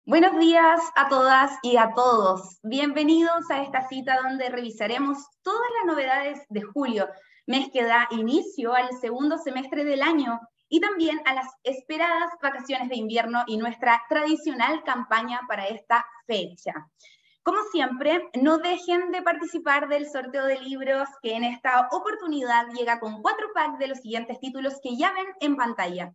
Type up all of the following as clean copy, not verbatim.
Buenos días a todas y a todos. Bienvenidos a esta cita donde revisaremos todas las novedades de julio, mes que da inicio al segundo semestre del año y también a las esperadas vacaciones de invierno y nuestra tradicional campaña para esta fecha. Como siempre, no dejen de participar del sorteo de libros que en esta oportunidad llega con 4 packs de los siguientes títulos que ya ven en pantalla.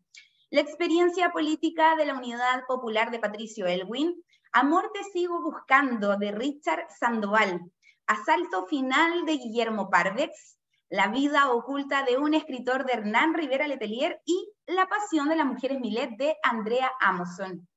La experiencia política de la Unidad Popular de Patricio Aylwin, Amor te sigo buscando de Richard Sandoval, Asalto final de Guillermo Parvex, La vida oculta de un escritor de Hernán Rivera Letelier y La pasión de las mujeres Milet de Andrea Amoson.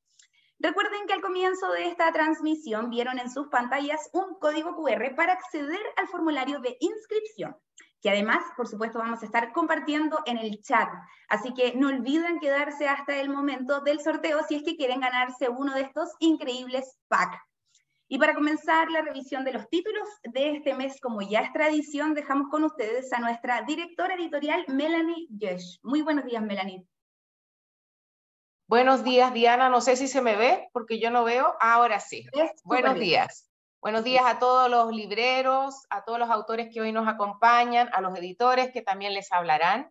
Recuerden que al comienzo de esta transmisión vieron en sus pantallas un código QR para acceder al formulario de inscripción, que además, por supuesto, vamos a estar compartiendo en el chat. Así que no olviden quedarse hasta el momento del sorteo si es que quieren ganarse uno de estos increíbles packs. Y para comenzar la revisión de los títulos de este mes, como ya es tradición, dejamos con ustedes a nuestra directora editorial, Melanie Jesch. Muy buenos días, Melanie. Buenos días, Diana. No sé si se me ve, porque yo no veo. Ahora sí. Buenos días. Buenos días a todos los libreros, a todos los autores que hoy nos acompañan, a los editores que también les hablarán.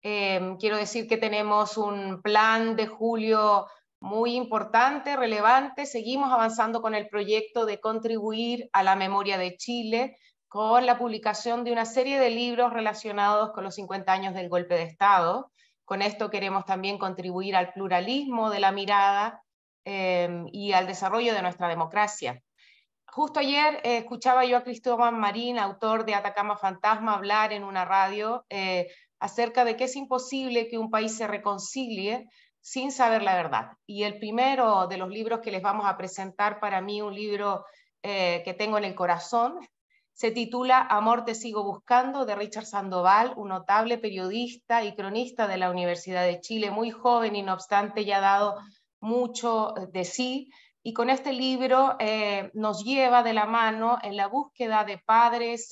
Quiero decir que tenemos un plan de julio muy importante, relevante. Seguimos avanzando con el proyecto de contribuir a la memoria de Chile con la publicación de una serie de libros relacionados con los 50 años del golpe de Estado. Con esto queremos también contribuir al pluralismo de la mirada y al desarrollo de nuestra democracia. Justo ayer escuchaba yo a Cristóbal Marín, autor de Atacama Fantasma, hablar en una radio acerca de que es imposible que un país se reconcilie sin saber la verdad. Y el primero de los libros que les vamos a presentar, para mí un libro que tengo en el corazón, se titula Amor te sigo buscando, de Richard Sandoval, un notable periodista y cronista de la Universidad de Chile, muy joven y no obstante ya ha dado mucho de sí. Y con este libro nos lleva de la mano en la búsqueda de padres,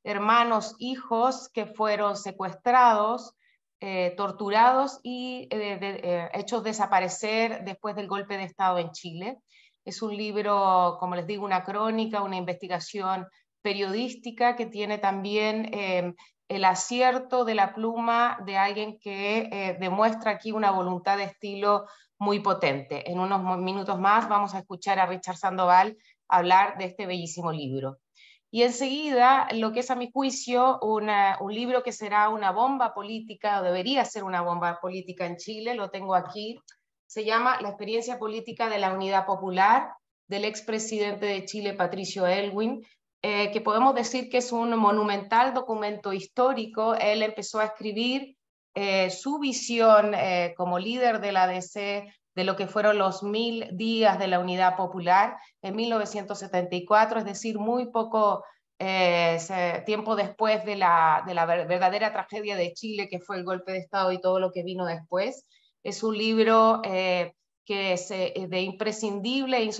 hermanos, hijos que fueron secuestrados, torturados y hechos desaparecer después del golpe de Estado en Chile. Es un libro, como les digo, una crónica, una investigación periodística que tiene también el acierto de la pluma de alguien que demuestra aquí una voluntad de estilo muy potente. En unos minutos más vamos a escuchar a Richard Sandoval hablar de este bellísimo libro. Y enseguida, lo que es a mi juicio un libro que será una bomba política, o debería ser una bomba política en Chile, lo tengo aquí, se llama La experiencia política de la Unidad Popular, del expresidente de Chile, Patricio Aylwin, que podemos decir que es un monumental documento histórico. Él empezó a escribir su visión como líder de la ADC de lo que fueron los 1000 días de la Unidad Popular en 1974, es decir, muy poco tiempo después de la verdadera tragedia de Chile, que fue el golpe de Estado y todo lo que vino después. Es un libro que es de imprescindible e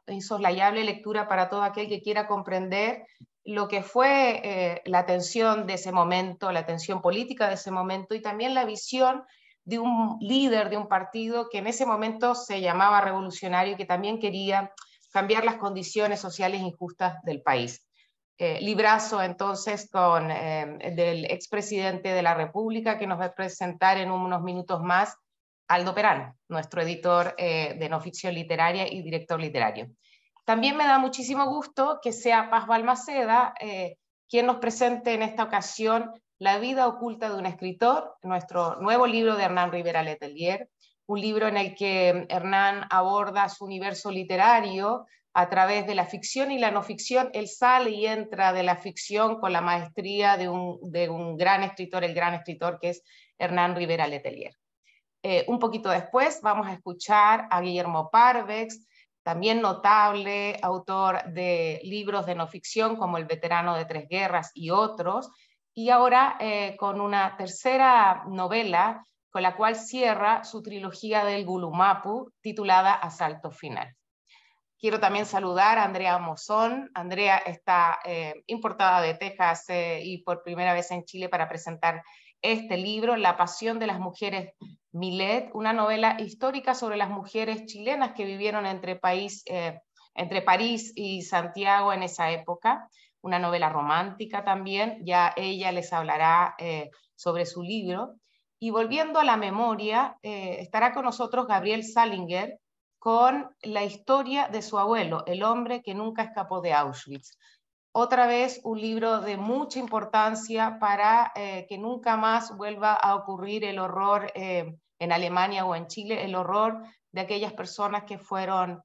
insoslayable lectura para todo aquel que quiera comprender lo que fue la tensión de ese momento, la tensión política de ese momento y también la visión de un líder de un partido que en ese momento se llamaba revolucionario y que también quería cambiar las condiciones sociales injustas del país. Librazo entonces con del expresidente de la República, que nos va a presentar en unos minutos más Aldo Perán, nuestro editor de no ficción literaria y director literario. También me da muchísimo gusto que sea Paz Balmaceda quien nos presente en esta ocasión La vida oculta de un escritor, nuestro nuevo libro de Hernán Rivera Letelier, un libro en el que Hernán aborda su universo literario a través de la ficción y la no ficción. Él sale y entra de la ficción con la maestría de un gran escritor, el gran escritor que es Hernán Rivera Letelier. Un poquito después vamos a escuchar a Guillermo Parvex, también notable autor de libros de no ficción como El veterano de tres guerras y otros, y ahora con una tercera novela con la cual cierra su trilogía del Gulumapu titulada Asalto final. Quiero también saludar a Andrea Amoson. Andrea está importada de Texas y por primera vez en Chile para presentar este libro, La pasión de las mujeres Milet, una novela histórica sobre las mujeres chilenas que vivieron entre París y Santiago en esa época, una novela romántica también, ya ella les hablará sobre su libro. Y volviendo a la memoria, estará con nosotros Gabriel Salinger con la historia de su abuelo, el hombre que nunca escapó de Auschwitz. Otra vez un libro de mucha importancia para que nunca más vuelva a ocurrir el horror en Alemania o en Chile, el horror de aquellas personas que fueron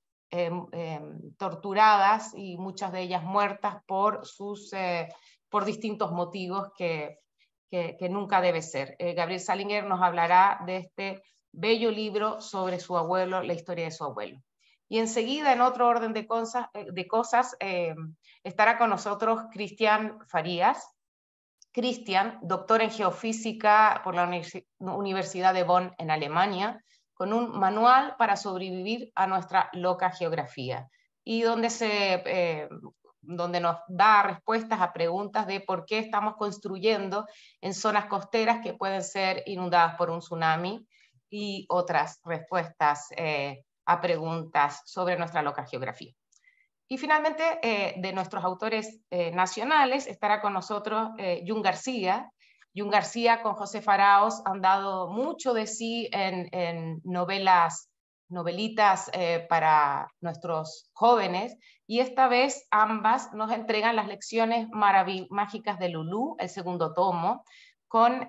torturadas y muchas de ellas muertas por distintos motivos que nunca debe ser. Gabriel Salinger nos hablará de este bello libro sobre su abuelo, la historia de su abuelo. Y enseguida, en otro orden de cosas, estará con nosotros Cristian Farías. Cristian, doctor en geofísica por la Universidad de Bonn en Alemania, con un manual para sobrevivir a nuestra loca geografía, y donde nos da respuestas a preguntas de por qué estamos construyendo en zonas costeras que pueden ser inundadas por un tsunami, y otras respuestas a preguntas sobre nuestra loca geografía. Y finalmente, de nuestros autores nacionales, estará con nosotros Jun García. Jun García con José Faraos han dado mucho de sí en novelitas para nuestros jóvenes, y esta vez ambas nos entregan las lecciones mágicas de Lulú, el segundo tomo, con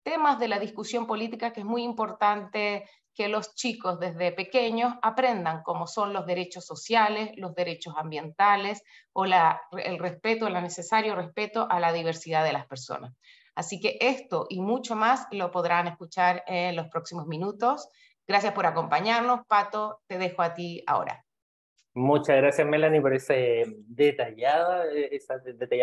temas de la discusión política, que es muy importante que los chicos desde pequeños aprendan cómo son los derechos sociales, los derechos ambientales o el necesario respeto a la diversidad de las personas. Así que esto y mucho más lo podrán escuchar en los próximos minutos. Gracias por acompañarnos. Pato, te dejo a ti ahora. Muchas gracias, Melanie, por esa detallada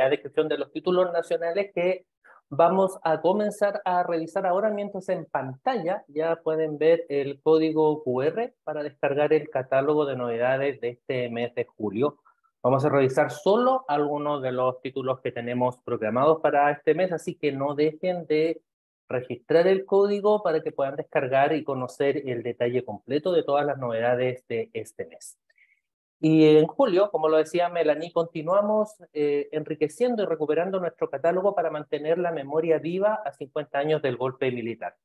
descripción de los títulos nacionales que vamos a comenzar a revisar ahora, mientras en pantalla ya pueden ver el código QR para descargar el catálogo de novedades de este mes de julio. Vamos a revisar solo algunos de los títulos que tenemos programados para este mes, así que no dejen de registrar el código para que puedan descargar y conocer el detalle completo de todas las novedades de este mes. Y en julio, como lo decía Melanie, continuamos enriqueciendo y recuperando nuestro catálogo para mantener la memoria viva a 50 años del golpe militar.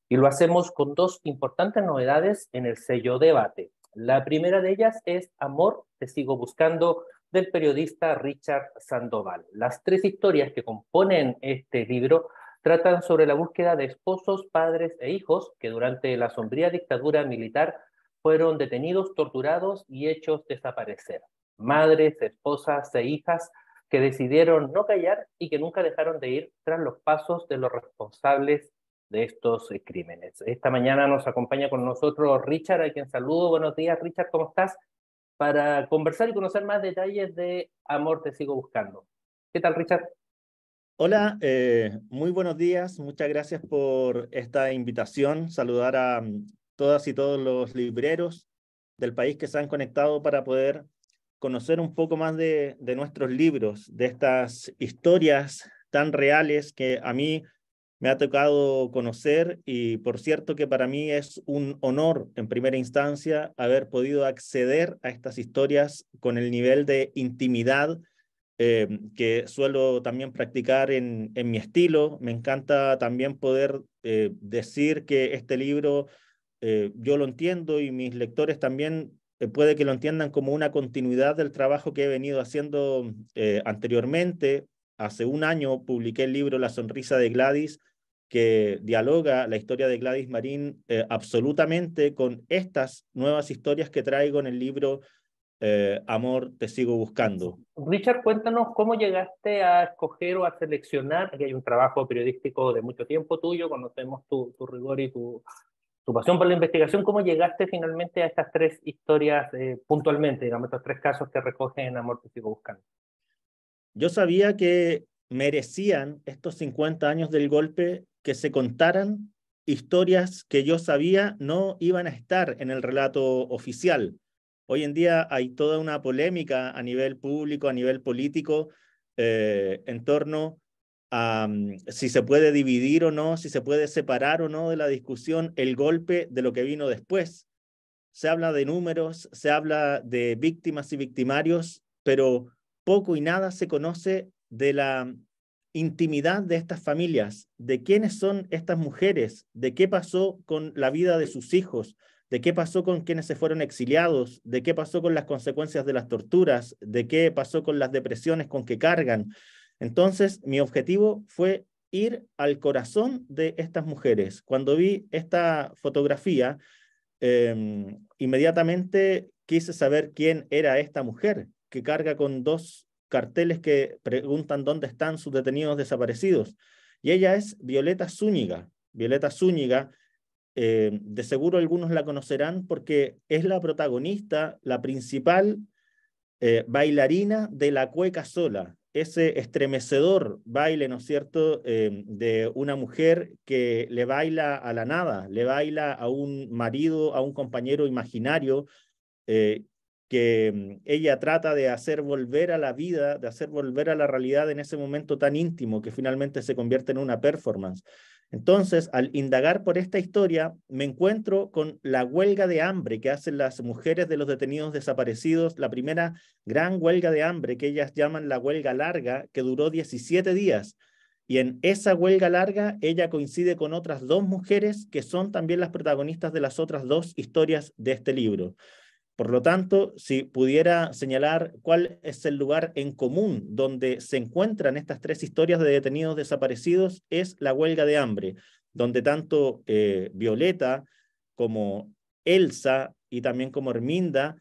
Y lo hacemos con dos importantes novedades en el sello Debate. La primera de ellas es Amor, te sigo buscando, del periodista Richard Sandoval. Las tres historias que componen este libro tratan sobre la búsqueda de esposos, padres e hijos que durante la sombría dictadura militar fueron detenidos, torturados y hechos desaparecer. Madres, esposas e hijas que decidieron no callar y que nunca dejaron de ir tras los pasos de los responsables de estos crímenes. Esta mañana nos acompaña con nosotros Richard, a quien saludo. Buenos días, Richard, ¿cómo estás? Para conversar y conocer más detalles de Amor, te sigo buscando. ¿Qué tal, Richard? Hola, muy buenos días. Muchas gracias por esta invitación. Saludar a todas y todos los libreros del país que se han conectado para poder conocer un poco más de nuestros libros, de estas historias tan reales que a mí me ha tocado conocer, y por cierto que para mí es un honor en primera instancia haber podido acceder a estas historias con el nivel de intimidad que suelo también practicar en mi estilo. Me encanta también poder decir que este libro yo lo entiendo, y mis lectores también puede que lo entiendan como una continuidad del trabajo que he venido haciendo anteriormente. Hace un año publiqué el libro La sonrisa de Gladys, que dialoga la historia de Gladys Marín absolutamente con estas nuevas historias que traigo en el libro Amor, te sigo buscando. Richard, cuéntanos cómo llegaste a escoger o a seleccionar. Aquí hay un trabajo periodístico de mucho tiempo tuyo, conocemos tu rigor y tu pasión por la investigación. ¿Cómo llegaste finalmente a estas tres historias puntualmente, digamos, estos tres casos que recogen en Amor, te sigo buscando? Yo sabía que merecían estos 50 años del golpe que se contaran historias que yo sabía no iban a estar en el relato oficial. Hoy en día hay toda una polémica a nivel público, a nivel político, en torno si se puede dividir o no, si se puede separar o no de la discusión el golpe de lo que vino después. Se habla de números, se habla de víctimas y victimarios, pero poco y nada se conoce de la intimidad de estas familias, de quiénes son estas mujeres, de qué pasó con la vida de sus hijos, de qué pasó con quienes se fueron exiliados, de qué pasó con las consecuencias de las torturas, de qué pasó con las depresiones con que cargan. Entonces, mi objetivo fue ir al corazón de estas mujeres. Cuando vi esta fotografía, inmediatamente quise saber quién era esta mujer que carga con 2 carteles que preguntan dónde están sus detenidos desaparecidos. Y ella es Violeta Zúñiga. Violeta Zúñiga, de seguro algunos la conocerán porque es la protagonista, la principal bailarina de La Cueca Sola, ese estremecedor baile, ¿no es cierto?, de una mujer que le baila a la nada, le baila a un marido, a un compañero imaginario, que ella trata de hacer volver a la vida, de hacer volver a la realidad en ese momento tan íntimo que finalmente se convierte en una performance. Entonces, al indagar por esta historia, me encuentro con la huelga de hambre que hacen las mujeres de los detenidos desaparecidos, la primera gran huelga de hambre que ellas llaman la huelga larga, que duró 17 días. Y en esa huelga larga, ella coincide con otras 2 mujeres que son también las protagonistas de las otras 2 historias de este libro. Por lo tanto, si pudiera señalar cuál es el lugar en común donde se encuentran estas 3 historias de detenidos desaparecidos, es la huelga de hambre, donde tanto Violeta como Elsa y también como Herminda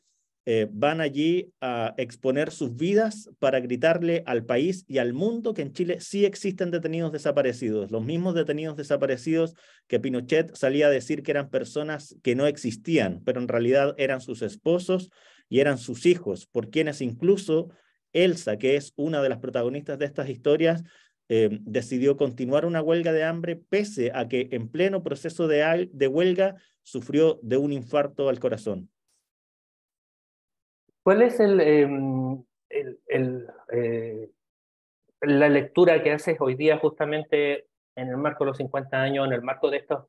van allí a exponer sus vidas para gritarle al país y al mundo que en Chile sí existen detenidos desaparecidos, los mismos detenidos desaparecidos que Pinochet salía a decir que eran personas que no existían, pero en realidad eran sus esposos y eran sus hijos, por quienes incluso Elsa, que es una de las protagonistas de estas historias, decidió continuar una huelga de hambre pese a que en pleno proceso de huelga sufrió de un infarto al corazón. ¿Cuál es la lectura que haces hoy día justamente en el marco de los 50 años, en el marco de estos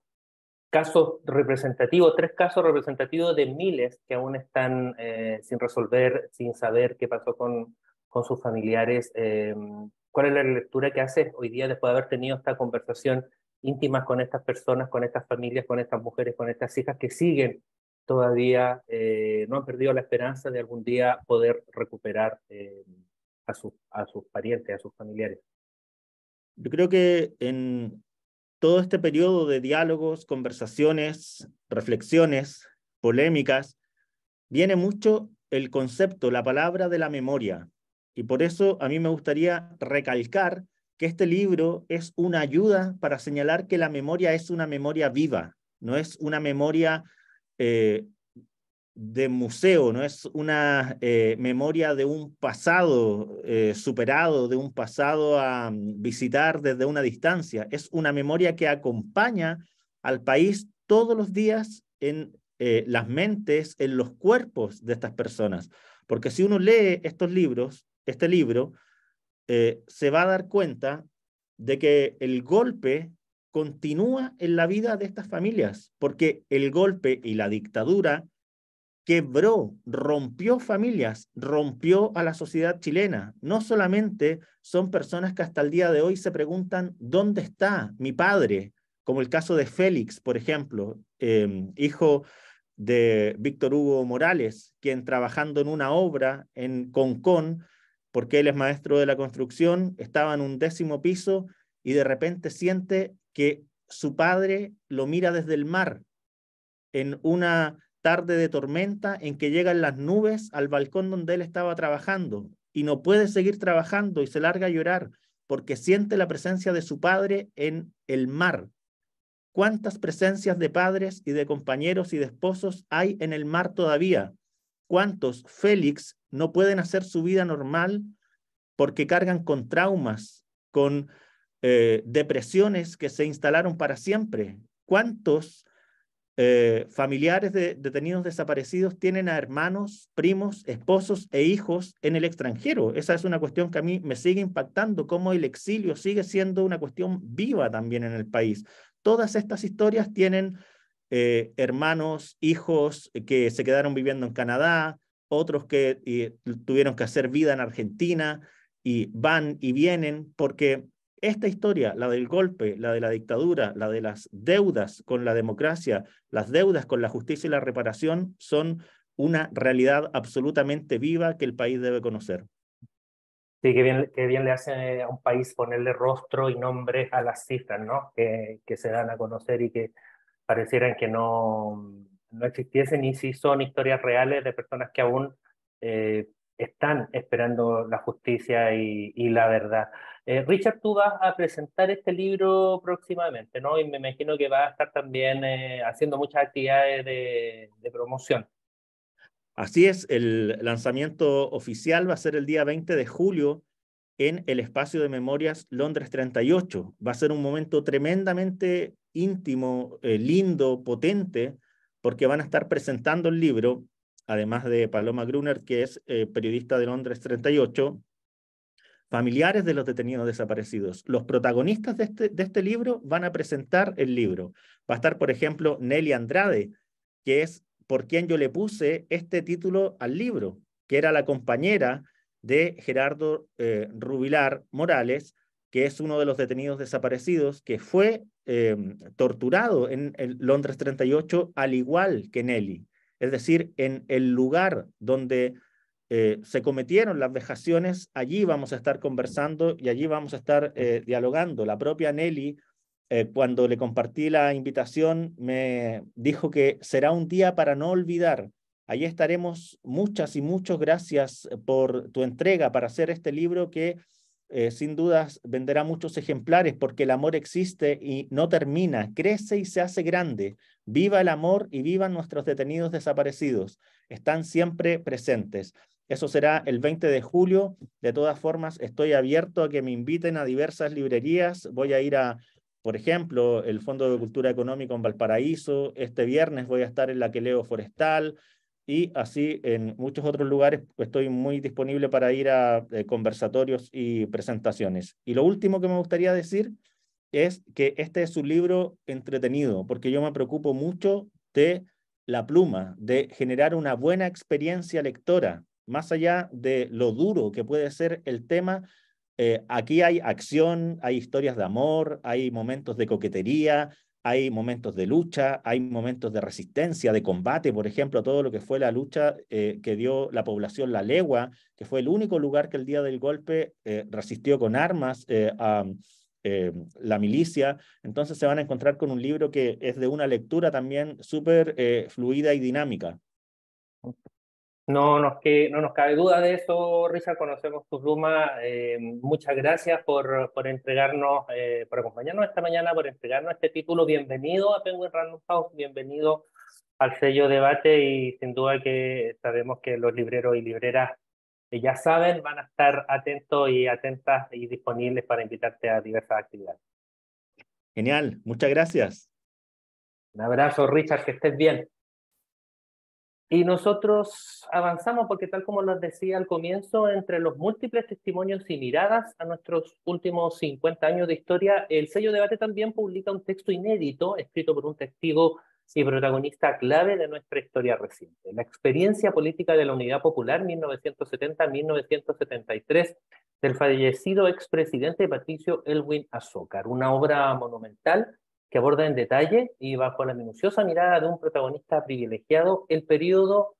casos representativos, 3 casos representativos de miles que aún están sin resolver, sin saber qué pasó con sus familiares? ¿Cuál es la lectura que haces hoy día después de haber tenido esta conversación íntima con estas personas, con estas familias, con estas mujeres, con estas hijas que siguen todavía, no han perdido la esperanza de algún día poder recuperar a sus parientes, a sus familiares? Yo creo que en todo este periodo de diálogos, conversaciones, reflexiones, polémicas, viene mucho el concepto, la palabra de la memoria. Y por eso a mí me gustaría recalcar que este libro es una ayuda para señalar que la memoria es una memoria viva, no es una memoria de museo, no es una memoria de un pasado superado, de un pasado a visitar desde una distancia. Es una memoria que acompaña al país todos los días en las mentes, en los cuerpos de estas personas. Porque si uno lee estos libros, este libro, se va a dar cuenta de que el golpe continúa en la vida de estas familias, porque el golpe y la dictadura quebró, rompió familias, rompió a la sociedad chilena. No solamente son personas que hasta el día de hoy se preguntan, ¿dónde está mi padre? Como el caso de Félix, por ejemplo, hijo de Víctor Hugo Morales, quien trabajando en una obra en Concón, porque él es maestro de la construcción, estaba en un 10º piso y de repente siente que su padre lo mira desde el mar en una tarde de tormenta en que llegan las nubes al balcón donde él estaba trabajando y no puede seguir trabajando y se larga a llorar porque siente la presencia de su padre en el mar. ¿Cuántas presencias de padres y de compañeros y de esposos hay en el mar todavía? ¿Cuántos Félix no pueden hacer su vida normal porque cargan con traumas, con depresiones que se instalaron para siempre? ¿Cuántos familiares de detenidos desaparecidos tienen a hermanos, primos, esposos e hijos en el extranjero. Esa es una cuestión que a mí me sigue impactando, cómo el exilio sigue siendo una cuestión viva también en el país. Todas estas historias tienen hermanos, hijos que se quedaron viviendo en Canadá, otros que tuvieron que hacer vida en Argentina y van y vienen porque esta historia, la del golpe, la de la dictadura, la de las deudas con la democracia, las deudas con la justicia y la reparación, son una realidad absolutamente viva que el país debe conocer. Sí, qué bien le hace a un país ponerle rostro y nombre a las cifras, ¿no? Que se dan a conocer y que parecieran que no existiesen, y si son historias reales de personas que aún están esperando la justicia y la verdad. Richard, tú vas a presentar este libro próximamente, ¿no? Y me imagino que vas a estar también haciendo muchas actividades de promoción. Así es, el lanzamiento oficial va a ser el día 20 de julio en el Espacio de Memorias Londres 38. Va a ser un momento tremendamente íntimo, lindo, potente, porque van a estar presentando el libro, además de Paloma Gruner, que es periodista de Londres 38, familiares de los detenidos desaparecidos. Los protagonistas de este libro van a presentar el libro. Va a estar, por ejemplo, Nelly Andrade, que es por quien yo le puse este título al libro, que era la compañera de Gerardo Rubilar Morales, que es uno de los detenidos desaparecidos, que fue torturado en Londres 38, al igual que Nelly. Es decir, en el lugar donde se cometieron las vejaciones, allí vamos a estar conversando y allí vamos a estar dialogando. La propia Nelly, cuando le compartí la invitación, me dijo que será un día para no olvidar. Allí estaremos. Muchas y muchas gracias por tu entrega para hacer este libro que sin dudas venderá muchos ejemplares, porque el amor existe y no termina, crece y se hace grande. Viva el amor y vivan nuestros detenidos desaparecidos. Están siempre presentes. Eso será el 20 de julio. De todas formas, estoy abierto a que me inviten a diversas librerías. Voy a ir a, por ejemplo, el Fondo de Cultura Económica en Valparaíso. Este viernes voy a estar en la Queleo Forestal, y así en muchos otros lugares. Estoy muy disponible para ir a conversatorios y presentaciones. Y lo último que me gustaría decir es que este es un libro entretenido, porque yo me preocupo mucho de la pluma, de generar una buena experiencia lectora, más allá de lo duro que puede ser el tema. Aquí hay acción, hay historias de amor, hay momentos de coquetería, hay momentos de lucha, hay momentos de resistencia, de combate, por ejemplo, todo lo que fue la lucha que dio la población La Legua, que fue el único lugar que el día del golpe resistió con armas a la milicia. Entonces se van a encontrar con un libro que es de una lectura también súper fluida y dinámica. No nos cabe duda de eso, Richard, conocemos tu pluma. Muchas gracias por entregarnos, por acompañarnos esta mañana, por entregarnos este título. Bienvenido a Penguin Random House, bienvenido al sello Debate, y sin duda que sabemos que los libreros y libreras ya saben, van a estar atentos y atentas y disponibles para invitarte a diversas actividades. Genial, muchas gracias. Un abrazo, Richard, que estés bien. Y nosotros avanzamos porque, tal como les decía al comienzo, entre los múltiples testimonios y miradas a nuestros últimos 50 años de historia, el sello Debate también publica un texto inédito escrito por un testigo y protagonista clave de nuestra historia reciente: la experiencia política de la Unidad Popular 1970-1973 del fallecido expresidente Patricio Elwin Azócar, una obra monumental que aborda en detalle y bajo la minuciosa mirada de un protagonista privilegiado el periodo,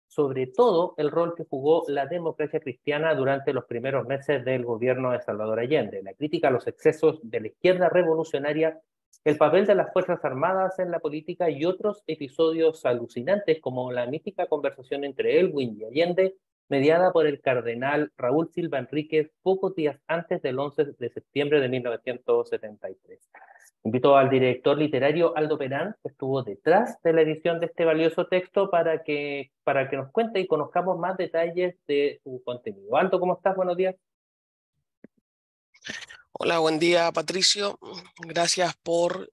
sobre todo el rol que jugó la democracia cristiana durante los primeros meses del gobierno de Salvador Allende, la crítica a los excesos de la izquierda revolucionaria, el papel de las Fuerzas Armadas en la política y otros episodios alucinantes como la mítica conversación entre Elwin y Allende, mediada por el cardenal Raúl Silva Enríquez pocos días antes del 11 de septiembre de 1973. Invito al director literario Aldo Perán, que estuvo detrás de la edición de este valioso texto, para que nos cuente y conozcamos más detalles de su contenido. Aldo, ¿cómo estás? Buenos días. Hola, buen día, Patricio. Gracias por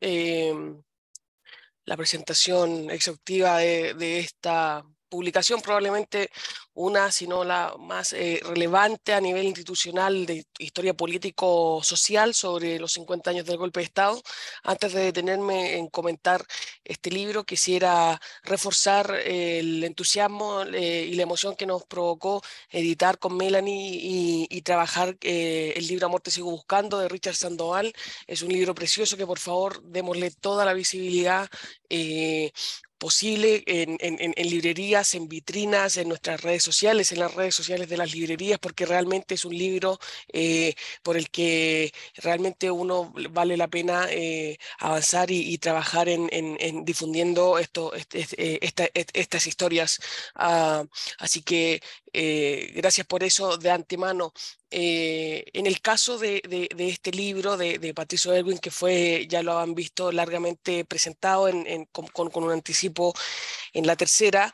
la presentación exhaustiva de esta publicación, probablemente una, si no la más relevante a nivel institucional de historia político-social sobre los 50 años del golpe de Estado. Antes de detenerme en comentar este libro, quisiera reforzar el entusiasmo y la emoción que nos provocó editar con Melanie y trabajar el libro Amor te sigo buscando de Richard Sandoval. Es un libro precioso que por favor démosle toda la visibilidad posible en librerías, en vitrinas, en nuestras redes sociales, en las redes sociales de las librerías, porque realmente es un libro por el que realmente uno vale la pena avanzar y trabajar en difundiendo estas historias. Así que gracias por eso de antemano. En el caso de este libro de Patricio Aylwin, que fue, ya lo han visto largamente presentado con un anticipo en la tercera,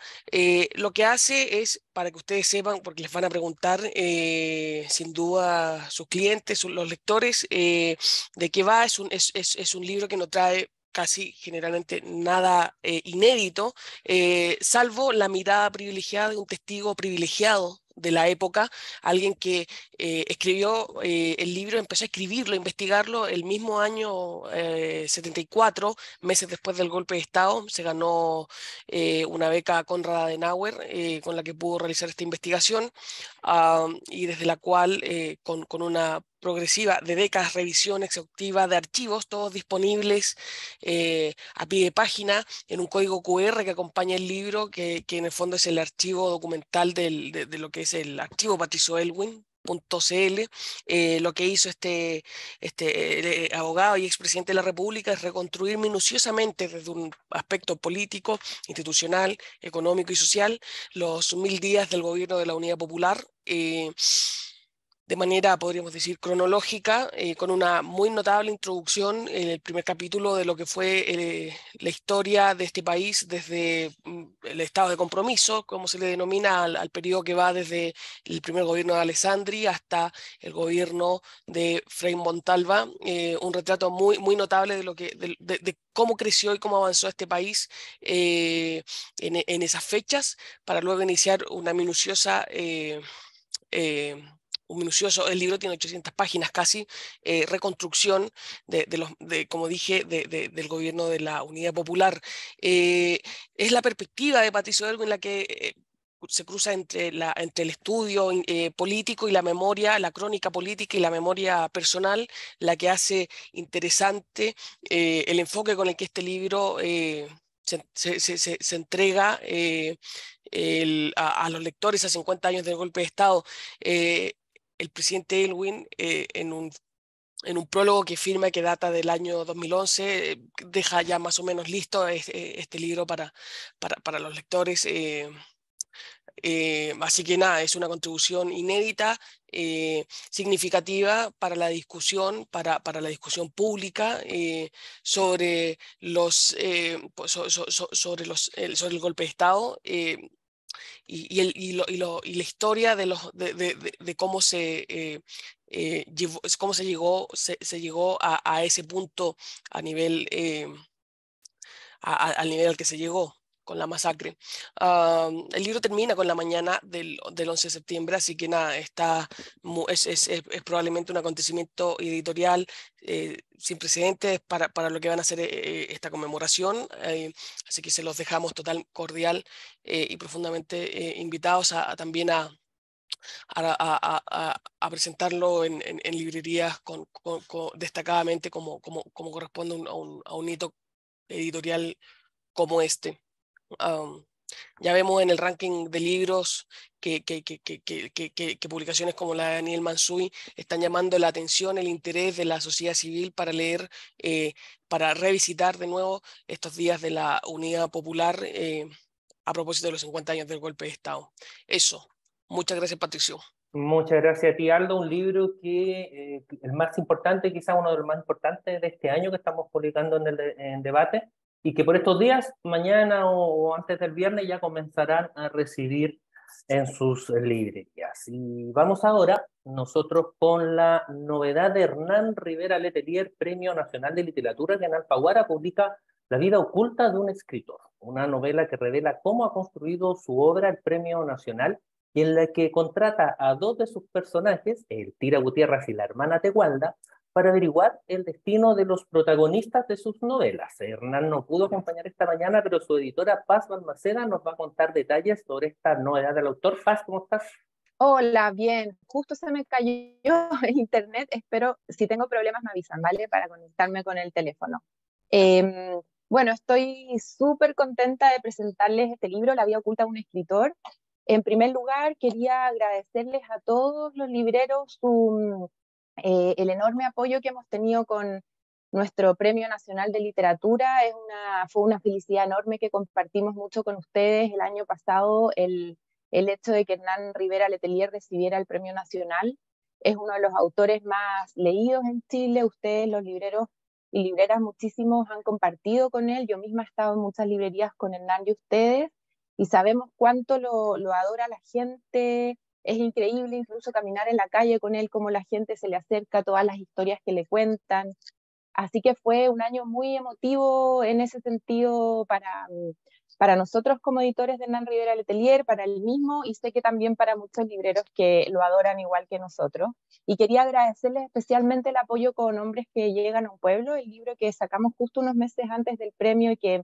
lo que hace es, para que ustedes sepan, porque les van a preguntar sin duda sus clientes, los lectores, de qué va. Es un libro que no trae casi generalmente nada inédito, salvo la mirada privilegiada de un testigo privilegiado de la época, alguien que escribió el libro, empezó a escribirlo, a investigarlo el mismo año 74, meses después del golpe de Estado. Se ganó una beca Konrad Adenauer con la que pudo realizar esta investigación y desde la cual con una progresiva de décadas, revisión exhaustiva de archivos, todos disponibles a pie de página, en un código QR que acompaña el libro, que en el fondo es el archivo documental de lo que es el archivo Patricio Aylwin. Lo que hizo este abogado y expresidente de la República es reconstruir minuciosamente desde un aspecto político, institucional, económico y social los 1000 días del gobierno de la Unidad Popular, de manera, podríamos decir, cronológica, con una muy notable introducción en el primer capítulo de lo que fue la historia de este país desde el estado de compromiso, como se le denomina al periodo que va desde el primer gobierno de Alessandri hasta el gobierno de Frei Montalva, un retrato muy, muy notable de cómo creció y cómo avanzó este país en esas fechas, para luego iniciar una minuciosa... el libro tiene 800 páginas casi, reconstrucción como dije, del gobierno de la Unidad Popular. Es la perspectiva de Patricio Aylwin en la que se cruza entre el estudio político y la memoria, la crónica política y la memoria personal, la que hace interesante el enfoque con el que este libro se entrega a los lectores a 50 años del golpe de Estado. El presidente Aylwin, en un prólogo que firma, que data del año 2011, deja ya más o menos listo este libro para los lectores. Así que nada, es una contribución inédita, significativa para la discusión, para la discusión pública sobre sobre el golpe de Estado. Y la historia de cómo cómo se llegó a ese punto a nivel, al nivel al que se llegó con la masacre. El libro termina con la mañana del 11 de septiembre, así que nada, es probablemente un acontecimiento editorial sin precedentes para lo que van a ser esta conmemoración, así que se los dejamos total, cordial y profundamente invitados también a presentarlo en librerías destacadamente como corresponde a un hito editorial como este. Ya vemos en el ranking de libros que publicaciones como la de Daniel Mansuy están llamando la atención, el interés de la sociedad civil para leer, para revisitar de nuevo estos días de la Unidad Popular a propósito de los 50 años del golpe de Estado. Eso. Muchas gracias, Patricio. Muchas gracias a ti, Aldo. Un libro que el más importante, quizás uno de los más importantes de este año que estamos publicando en debate, y que por estos días, mañana o antes del viernes, ya comenzarán a recibir en sus librerías. Y vamos ahora nosotros con la novedad de Hernán Rivera Letelier, Premio Nacional de Literatura, que en Alfaguara publica La vida oculta de un escritor, una novela que revela cómo ha construido su obra el Premio Nacional y en la que contrata a dos de sus personajes, el Tira Gutiérrez y la hermana Tegualda, para averiguar el destino de los protagonistas de sus novelas. Hernán no pudo acompañar esta mañana, pero su editora Paz Balmaceda nos va a contar detalles sobre esta novedad del autor. Paz, ¿cómo estás? Hola, bien. Justo se me cayó el internet. Espero, si tengo problemas me avisan, ¿vale? Para conectarme con el teléfono. Bueno, estoy súper contenta de presentarles este libro, La vida oculta de un escritor. En primer lugar, quería agradecerles a todos los libreros el enorme apoyo que hemos tenido con nuestro Premio Nacional de Literatura. Fue una felicidad enorme que compartimos mucho con ustedes el año pasado, el hecho de que Hernán Rivera Letelier recibiera el Premio Nacional. Es uno de los autores más leídos en Chile. Ustedes, los libreros y libreras, muchísimos han compartido con él. Yo misma he estado en muchas librerías con Hernán y ustedes, y sabemos cuánto lo adora la gente. Es increíble incluso caminar en la calle con él, cómo la gente se le acerca, todas las historias que le cuentan. Así que fue un año muy emotivo en ese sentido para nosotros como editores de Hernán Rivera Letelier, para él mismo, y sé que también para muchos libreros que lo adoran igual que nosotros. Y quería agradecerles especialmente el apoyo con Hombres que llegan a un pueblo, el libro que sacamos justo unos meses antes del premio y que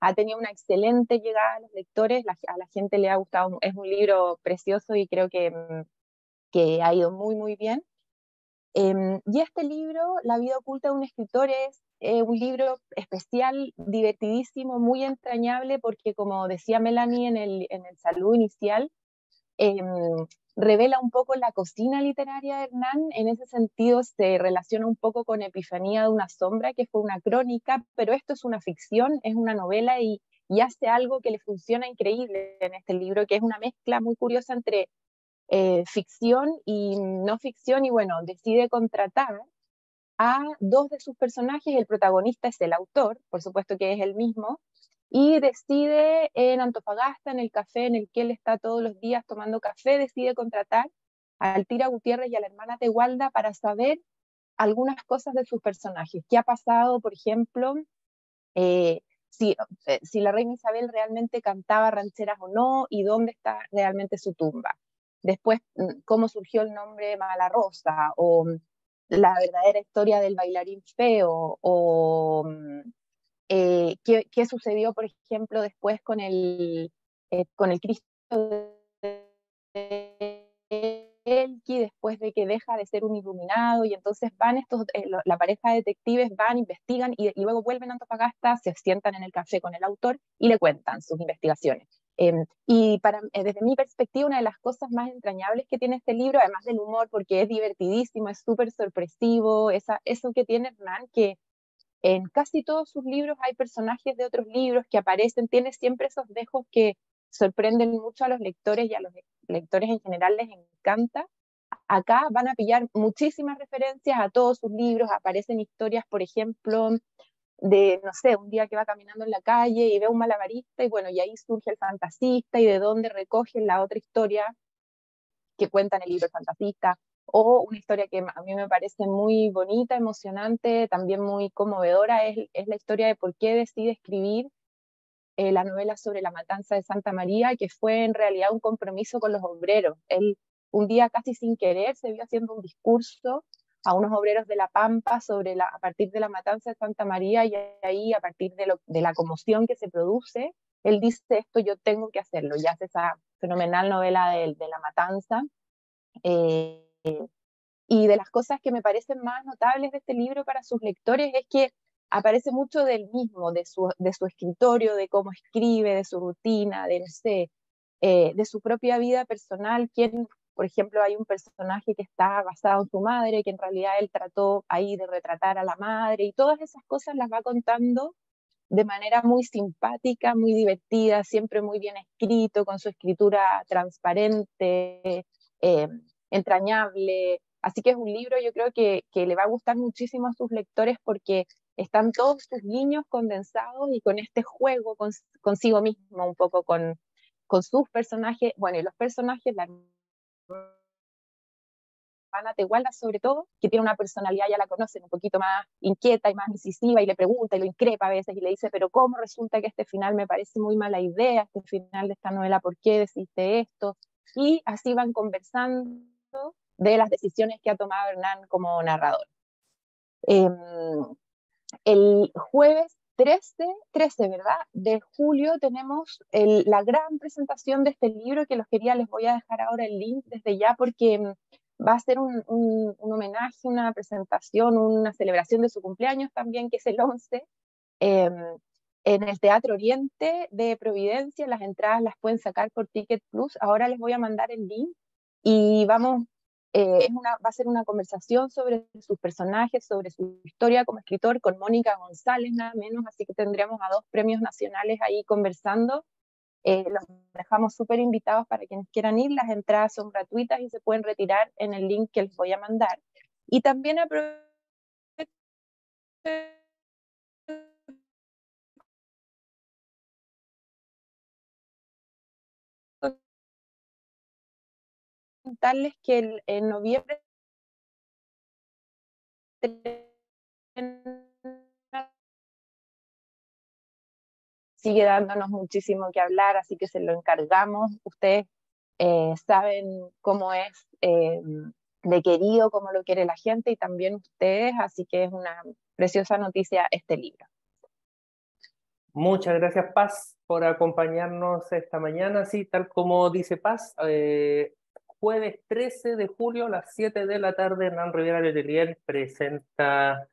ha tenido una excelente llegada a los lectores. A la gente le ha gustado, es un libro precioso y creo que ha ido muy, muy bien. Y este libro, La vida oculta de un escritor, es un libro especial, divertidísimo, muy entrañable, porque como decía Melanie en el saludo inicial, em, revela un poco la cocina literaria de Hernán. En ese sentido se relaciona un poco con Epifanía de una sombra, que fue una crónica, pero esto es una ficción, es una novela, y hace algo que le funciona increíble en este libro, que es una mezcla muy curiosa entre ficción y no ficción. Y bueno, decide contratar a dos de sus personajes. El protagonista es el autor, por supuesto que es el mismo, y decide en Antofagasta, en el café en el que él está todos los días tomando café, decide contratar al Tira Gutiérrez y a la hermana Tegualda para saber algunas cosas de sus personajes. ¿Qué ha pasado, por ejemplo, eh, si la reina Isabel realmente cantaba rancheras o no, y dónde está realmente su tumba? Después, cómo surgió el nombre Mala Rosa, o la verdadera historia del bailarín feo, o qué sucedió, por ejemplo, después con el Cristo de Elqui, después de que deja de ser un iluminado. Y entonces van la pareja de detectives van, investigan y luego vuelven a Antofagasta, se sientan en el café con el autor y le cuentan sus investigaciones. Desde mi perspectiva, una de las cosas más entrañables que tiene este libro, además del humor, porque es divertidísimo, es súper sorpresivo, eso que tiene Hernán, que en casi todos sus libros hay personajes de otros libros que aparecen, tiene siempre esos dejos que sorprenden mucho a los lectores, y a los lectores en general les encanta. Acá van a pillar muchísimas referencias a todos sus libros. Aparecen historias, por ejemplo, de, no sé, un día que va caminando en la calle y ve a un malabarista, y bueno, y ahí surge el fantasista, y de dónde recogen la otra historia que cuenta en el libro fantasista, o una historia que a mí me parece muy bonita, emocionante, también muy conmovedora, es la historia de por qué decide escribir la novela sobre la matanza de Santa María, que fue en realidad un compromiso con los obreros. Él un día, casi sin querer, se vio haciendo un discurso a unos obreros de La Pampa a partir de la matanza de Santa María, y ahí, a partir de la conmoción que se produce, él dice: esto yo tengo que hacerlo, y hace esa fenomenal novela de la matanza. Eh, y de las cosas que me parecen más notables de este libro para sus lectores es que aparece mucho del mismo, de su escritorio, de cómo escribe, de su rutina, de, no sé, de su propia vida personal. Por ejemplo, hay un personaje que está basado en su madre, que en realidad él trató ahí de retratar a la madre, y todas esas cosas las va contando de manera muy simpática, muy divertida, siempre muy bien escrito, con su escritura transparente, eh, entrañable. Así que es un libro, yo creo que le va a gustar muchísimo a sus lectores, porque están todos sus guiños condensados, y con este juego consigo mismo, un poco con sus personajes. Bueno, y los personajes, la Ana Tehuala, sobre todo, que tiene una personalidad, ya la conocen, un poquito más inquieta y más incisiva, y le pregunta y lo increpa a veces y le dice, pero ¿cómo resulta que este final me parece muy mala idea, este final de esta novela, ¿por qué decidiste esto? Y así van conversando de las decisiones que ha tomado Hernán como narrador. El jueves 13, ¿verdad? De julio tenemos la gran presentación de este libro que les voy a dejar ahora el link desde ya porque va a ser un homenaje, una presentación, una celebración de su cumpleaños también, que es el 11, en el Teatro Oriente de Providencia. Las entradas las pueden sacar por Ticket Plus. Ahora les voy a mandar el link y vamos. Va a ser una conversación sobre sus personajes, sobre su historia como escritor, con Mónica González, nada menos, así que tendremos a 2 premios nacionales ahí conversando. Los dejamos súper invitados para quienes quieran ir. Las entradas son gratuitas y se pueden retirar en el link que les voy a mandar. Y también aprovecho contarles que en noviembre sigue dándonos muchísimo que hablar, así que se lo encargamos. Ustedes saben cómo es de querido, cómo lo quiere la gente y también ustedes, así que es una preciosa noticia este libro. Muchas gracias, Paz, por acompañarnos esta mañana. Sí, tal como dice Paz, jueves 13 de julio a las 7 de la tarde, Hernán Rivera Letelier presenta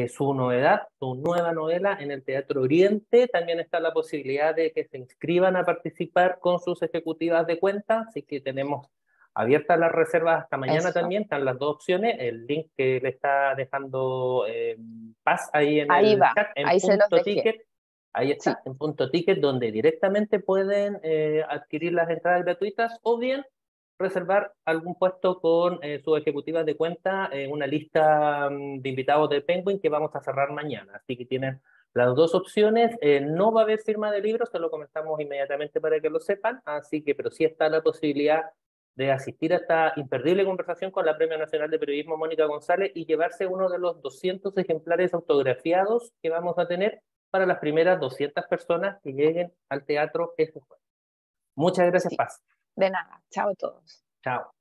su novedad, su nueva novela en el Teatro Oriente. También está la posibilidad de que se inscriban a participar con sus ejecutivas de cuenta, así que tenemos abiertas las reservas hasta mañana. Eso. También están las 2 opciones, el link que le está dejando Paz ahí en Ahí el va, chat, en ahí se los punto dejé. ticket. Ahí está, Sí. en punto ticket, donde directamente pueden adquirir las entradas gratuitas o bien reservar algún puesto con sus ejecutivas de cuenta en una lista de invitados de Penguin que vamos a cerrar mañana. Así que tienen las 2 opciones. No va a haber firma de libros, se lo comentamos inmediatamente para que lo sepan. Así que, pero sí está la posibilidad de asistir a esta imperdible conversación con la Premio Nacional de Periodismo Mónica González y llevarse uno de los 200 ejemplares autografiados que vamos a tener para las primeras 200 personas que lleguen al teatro este jueves. Muchas gracias, Sí. Paz. De nada, chao a todos. Chao.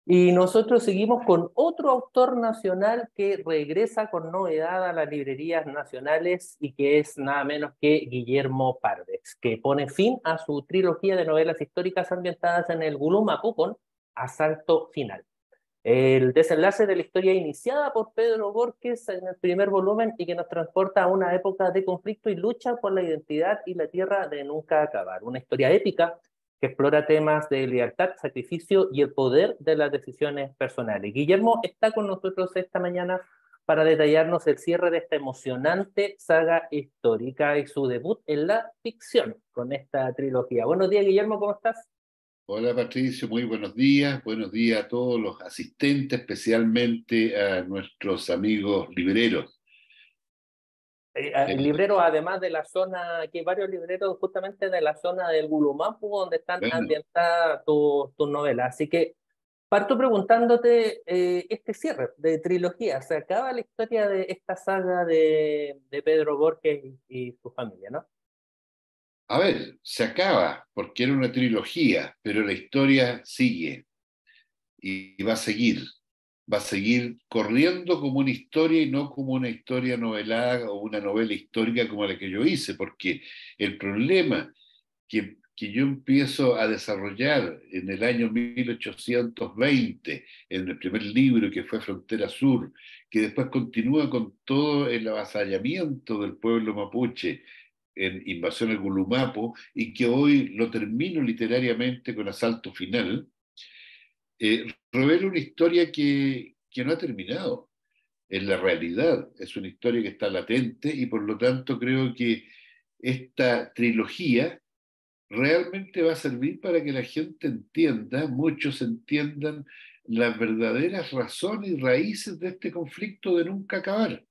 Y nosotros seguimos con otro autor nacional que regresa con novedad a las librerías nacionales y que es nada menos que Guillermo Pardes, que pone fin a su trilogía de novelas históricas ambientadas en el Gulumapu con Asalto Final. El desenlace de la historia iniciada por Pedro Borges en el primer volumen y que nos transporta a una época de conflicto y lucha por la identidad y la tierra de nunca acabar. Una historia épica que explora temas de libertad, sacrificio y el poder de las decisiones personales. Guillermo está con nosotros esta mañana para detallarnos el cierre de esta emocionante saga histórica y su debut en la ficción con esta trilogía. Buenos días, Guillermo, ¿cómo estás? Hola Patricio, muy buenos días a todos los asistentes, especialmente a nuestros amigos libreros. Libreros, además de la zona, aquí hay varios libreros justamente de la zona del Gulumapu, donde están Bueno, ambientadas tus novelas. Así que parto preguntándote este cierre de trilogía. Se acaba la historia de esta saga de Pedro Borges y su familia, ¿no? a ver, se acaba porque era una trilogía, pero la historia sigue y va a seguir corriendo como una historia y no como una historia novelada o una novela histórica como la que yo hice, porque el problema que yo empiezo a desarrollar en el año 1820, en el primer libro que fue Frontera Sur, que después continúa con todo el avasallamiento del pueblo mapuche en Invasión al Gulumapo, y que hoy lo termino literariamente con Asalto Final, revela una historia que no ha terminado. En la realidad es una historia que está latente y por lo tanto creo que esta trilogía realmente va a servir para que la gente entienda, muchos entiendan las verdaderas razones y raíces de este conflicto de nunca acabar.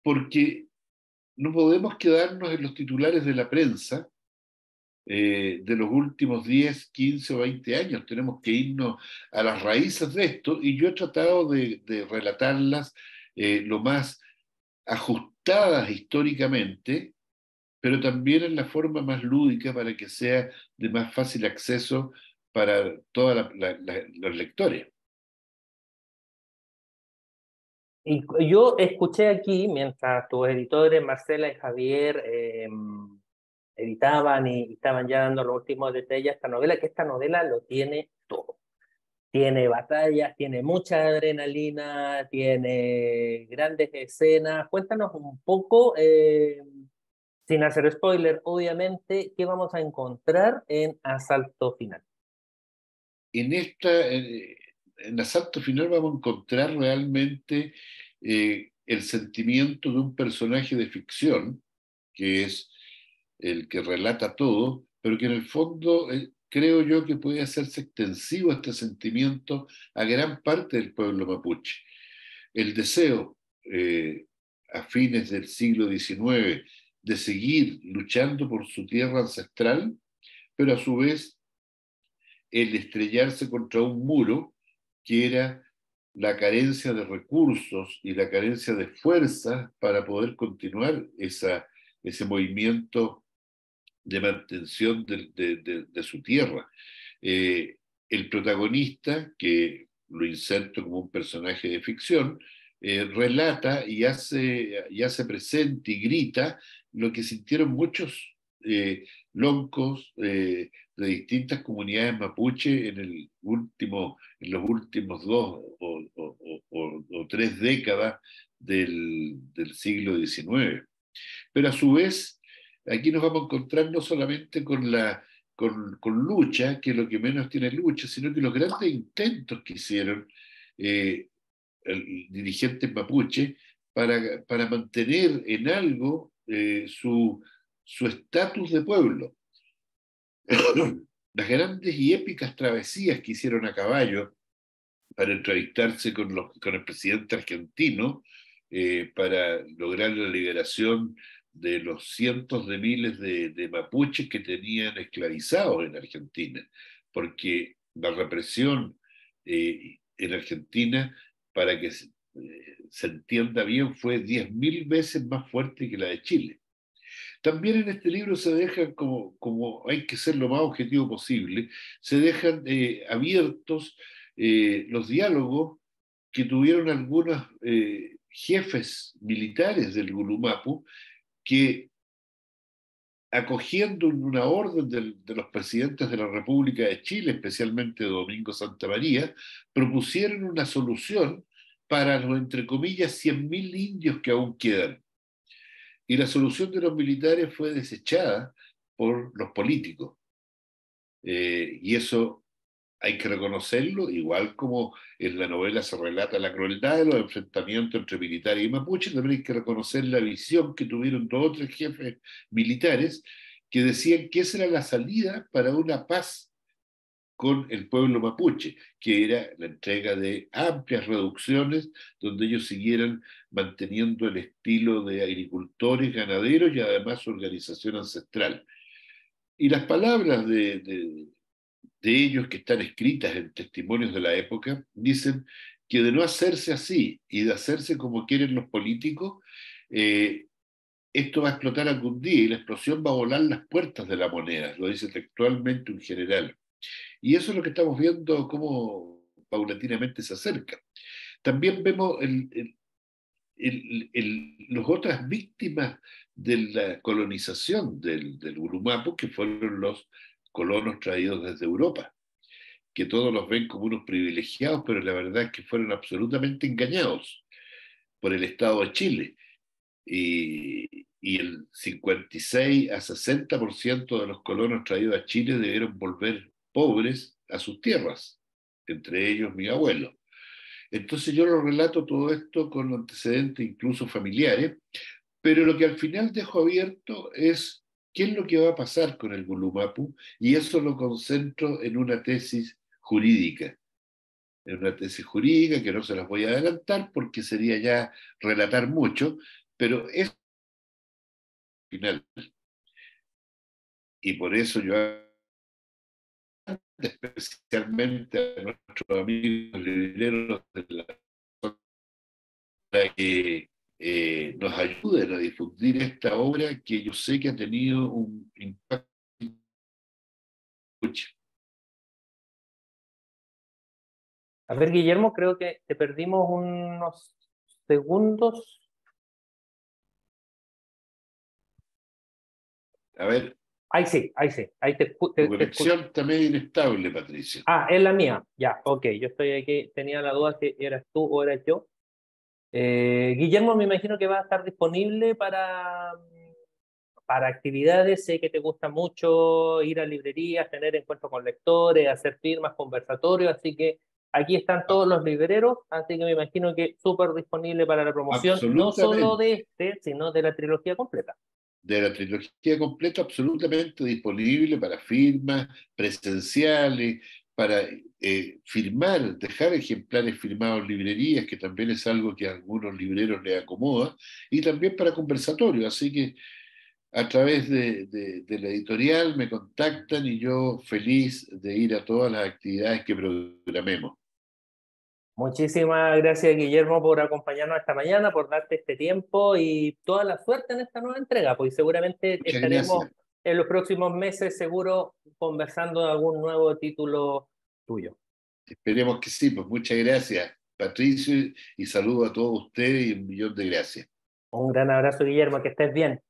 Porque no podemos quedarnos en los titulares de la prensa de los últimos 10, 15 o 20 años. Tenemos que irnos a las raíces de esto, y yo he tratado de relatarlas lo más ajustadas históricamente, pero también en la forma más lúdica para que sea de más fácil acceso para todos los lectores. Y yo escuché aquí, mientras tus editores, Marcela y Javier, editaban y estaban ya dando los últimos detalles a esta novela, que esta novela lo tiene todo. Tiene batallas, tiene mucha adrenalina, tiene grandes escenas. Cuéntanos un poco, sin hacer spoiler, obviamente, qué vamos a encontrar en Asalto Final. En Asalto Final vamos a encontrar realmente el sentimiento de un personaje de ficción, que es el que relata todo, pero que en el fondo creo yo que puede hacerse extensivo este sentimiento a gran parte del pueblo mapuche. El deseo, a fines del siglo XIX, de seguir luchando por su tierra ancestral, pero a su vez el estrellarse contra un muro que era la carencia de recursos y la carencia de fuerza para poder continuar ese movimiento de mantención de su tierra. El protagonista, que lo inserto como un personaje de ficción, relata y hace presente y grita lo que sintieron muchos loncos de distintas comunidades mapuche en los últimos 2 o 3 décadas del siglo XIX. Pero a su vez, aquí nos vamos a encontrar no solamente con lucha, que es lo que menos tiene lucha, sino que los grandes intentos que hicieron dirigentes mapuche para mantener en algo su estatus de pueblo. Las grandes y épicas travesías que hicieron a caballo para entrevistarse con el presidente argentino, para lograr la liberación de los cientos de miles de mapuches que tenían esclavizados en Argentina, porque la represión en Argentina, para que se entienda bien, fue 10.000 veces más fuerte que la de Chile. También en este libro se dejan, como hay que ser lo más objetivo posible, se dejan abiertos los diálogos que tuvieron algunos jefes militares del Gulumapu, que, acogiendo una orden de los presidentes de la República de Chile, especialmente de Domingo Santa María, propusieron una solución para los, entre comillas, 100.000 indios que aún quedan. Y la solución de los militares fue desechada por los políticos. Y eso hay que reconocerlo, igual como en la novela se relata la crueldad de los enfrentamientos entre militares y mapuches, también hay que reconocer la visión que tuvieron 2 o 3 jefes militares que decían que esa era la salida para una paz con el pueblo mapuche, que era la entrega de amplias reducciones donde ellos siguieran manteniendo el estilo de agricultores, ganaderos y además su organización ancestral. Y las palabras de ellos, que están escritas en testimonios de la época, dicen que de no hacerse así y de hacerse como quieren los políticos, esto va a explotar algún día y la explosión va a volar las puertas de la moneda, lo dice textualmente un general. Y eso es lo que estamos viendo cómo paulatinamente se acerca. También vemos las otras víctimas de la colonización del Urumapu, que fueron los colonos traídos desde Europa, que todos los ven como unos privilegiados, pero la verdad es que fueron absolutamente engañados por el Estado de Chile. Y el 56 a 60% de los colonos traídos a Chile debieron volver pobres a sus tierras, entre ellos mi abuelo. Entonces yo lo relato todo esto con antecedentes incluso familiares, pero lo que al final dejo abierto es qué es lo que va a pasar con el Gulumapu, y eso lo concentro en una tesis jurídica. En una tesis jurídica que no se las voy a adelantar porque sería ya relatar mucho, pero es final. y por eso yo, especialmente a nuestros amigos libreros de la zona, para que nos ayuden a difundir esta obra que yo sé que ha tenido un impacto. A ver, Guillermo, creo que te perdimos unos segundos. A ver, Ahí sí, ahí sí. Ahí tu conexión está medio inestable, Patricio. Ah, es la mía. Ya, ok. Yo estoy aquí. Tenía la duda si eras tú o eras yo. Guillermo, me imagino que va a estar disponible para actividades. Sé que te gusta mucho ir a librerías, tener encuentros con lectores, hacer firmas, conversatorios. Así que aquí están todos los libreros. Así que me imagino que súper disponible para la promoción, no solo Absolutamente. de este, sino de la trilogía completa. De la trilogía completa, absolutamente disponible para firmas presenciales, para firmar, dejar ejemplares firmados en librerías, que también es algo que a algunos libreros les acomoda, y también para conversatorios. Así que a través de la editorial me contactan y yo feliz de ir a todas las actividades que programemos. Muchísimas gracias, Guillermo, por acompañarnos esta mañana, por darte este tiempo y toda la suerte en esta nueva entrega, pues seguramente Muchas estaremos gracias. en los próximos meses, seguro, conversando de algún nuevo título tuyo. Esperemos que sí, pues muchas gracias, Patricio, y saludo a todos ustedes y un millón de gracias. Un gran abrazo, Guillermo, que estés bien.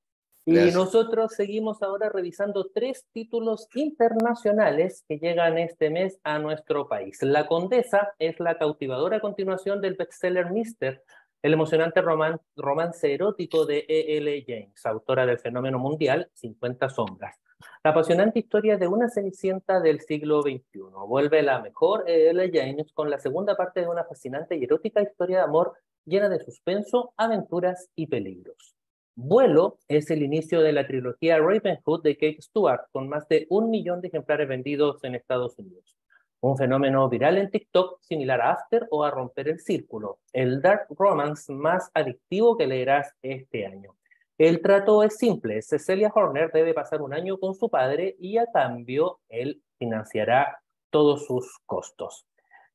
Y Gracias. nosotros seguimos ahora revisando 3 títulos internacionales que llegan este mes a nuestro país. La Condesa es la cautivadora continuación del bestseller Mister, el emocionante romance erótico de E.L. James, autora del fenómeno mundial 50 sombras. La apasionante historia de una cenicienta del siglo XXI. Vuelve la mejor E.L. James con la segunda parte de una fascinante y erótica historia de amor llena de suspenso, aventuras y peligros. Vuelo es el inicio de la trilogía Ravenhood de Kate Stewart, con más de 1 millón de ejemplares vendidos en Estados Unidos. Un fenómeno viral en TikTok similar a After o a Romper el Círculo, el dark romance más adictivo que leerás este año. El trato es simple, Cecilia Horner debe pasar un año con su padre y a cambio él financiará todos sus costos.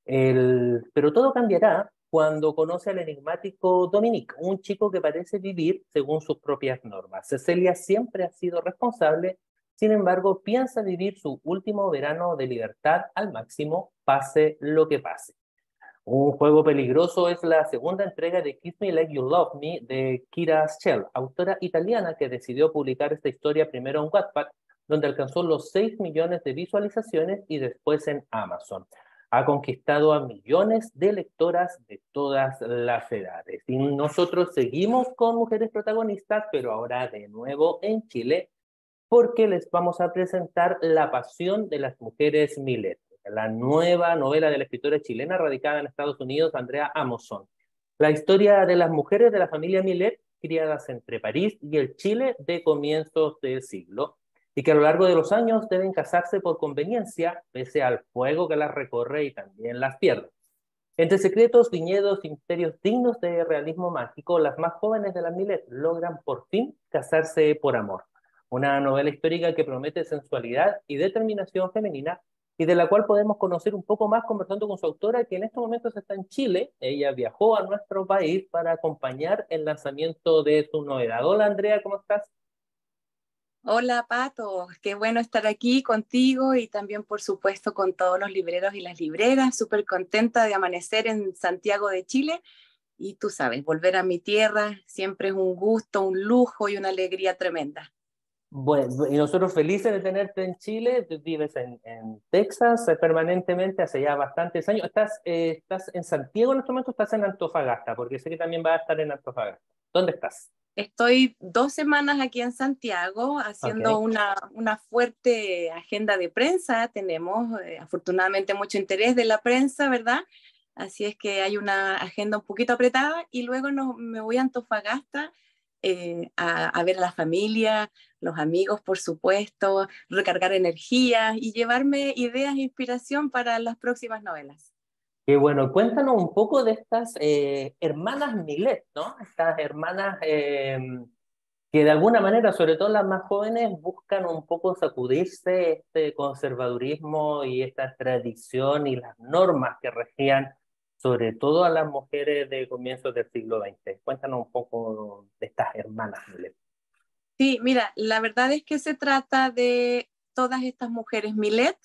Pero todo cambiará cuando conoce al enigmático Dominique, un chico que parece vivir según sus propias normas. Cecilia siempre ha sido responsable, sin embargo, piensa vivir su último verano de libertad al máximo, pase lo que pase. Un juego peligroso es la segunda entrega de Kiss Me Like You Love Me de Kira Schell, autora italiana que decidió publicar esta historia primero en Wattpad, donde alcanzó los 6 millones de visualizaciones y después en Amazon. Ha conquistado a millones de lectoras de todas las edades. Y nosotros seguimos con mujeres protagonistas, pero ahora de nuevo en Chile, porque les vamos a presentar La Pasión de las Mujeres Millet, la nueva novela de la escritora chilena radicada en Estados Unidos, Andrea Amoson. La historia de las mujeres de la familia Millet, criadas entre París y el Chile de comienzos del siglo, y que a lo largo de los años deben casarse por conveniencia, pese al fuego que las recorre y también las pierde. Entre secretos, viñedos y misterios dignos de realismo mágico, las más jóvenes de las Millet logran por fin casarse por amor. Una novela histórica que promete sensualidad y determinación femenina y de la cual podemos conocer un poco más conversando con su autora, que en estos momentos está en Chile. Ella viajó a nuestro país para acompañar el lanzamiento de su novedad. Hola Andrea, ¿cómo estás? Hola Pato, qué bueno estar aquí contigo y también por supuesto con todos los libreros y las libreras. Súper contenta de amanecer en Santiago de Chile y tú sabes, volver a mi tierra siempre es un gusto, un lujo y una alegría tremenda. Bueno, y nosotros felices de tenerte en Chile. Tú vives en Texas permanentemente hace ya bastantes años. ¿Estás en Santiago en este momento o estás en Antofagasta? Porque sé que también vas a estar en Antofagasta. ¿Dónde estás? Estoy 2 semanas aquí en Santiago haciendo Okay. una fuerte agenda de prensa. Tenemos afortunadamente mucho interés de la prensa, ¿verdad? Así es que hay una agenda un poquito apretada y luego me voy a Antofagasta a ver a la familia, los amigos, por supuesto, recargar energía y llevarme ideas e inspiración para las próximas novelas. Qué bueno, cuéntanos un poco de estas hermanas Milet, ¿no? Estas hermanas que de alguna manera, sobre todo las más jóvenes, buscan un poco sacudirse este conservadurismo y esta tradición y las normas que regían sobre todo a las mujeres de comienzos del siglo XX. Cuéntanos un poco de estas hermanas Millet. Sí, mira, la verdad es que se trata de todas estas mujeres Millet,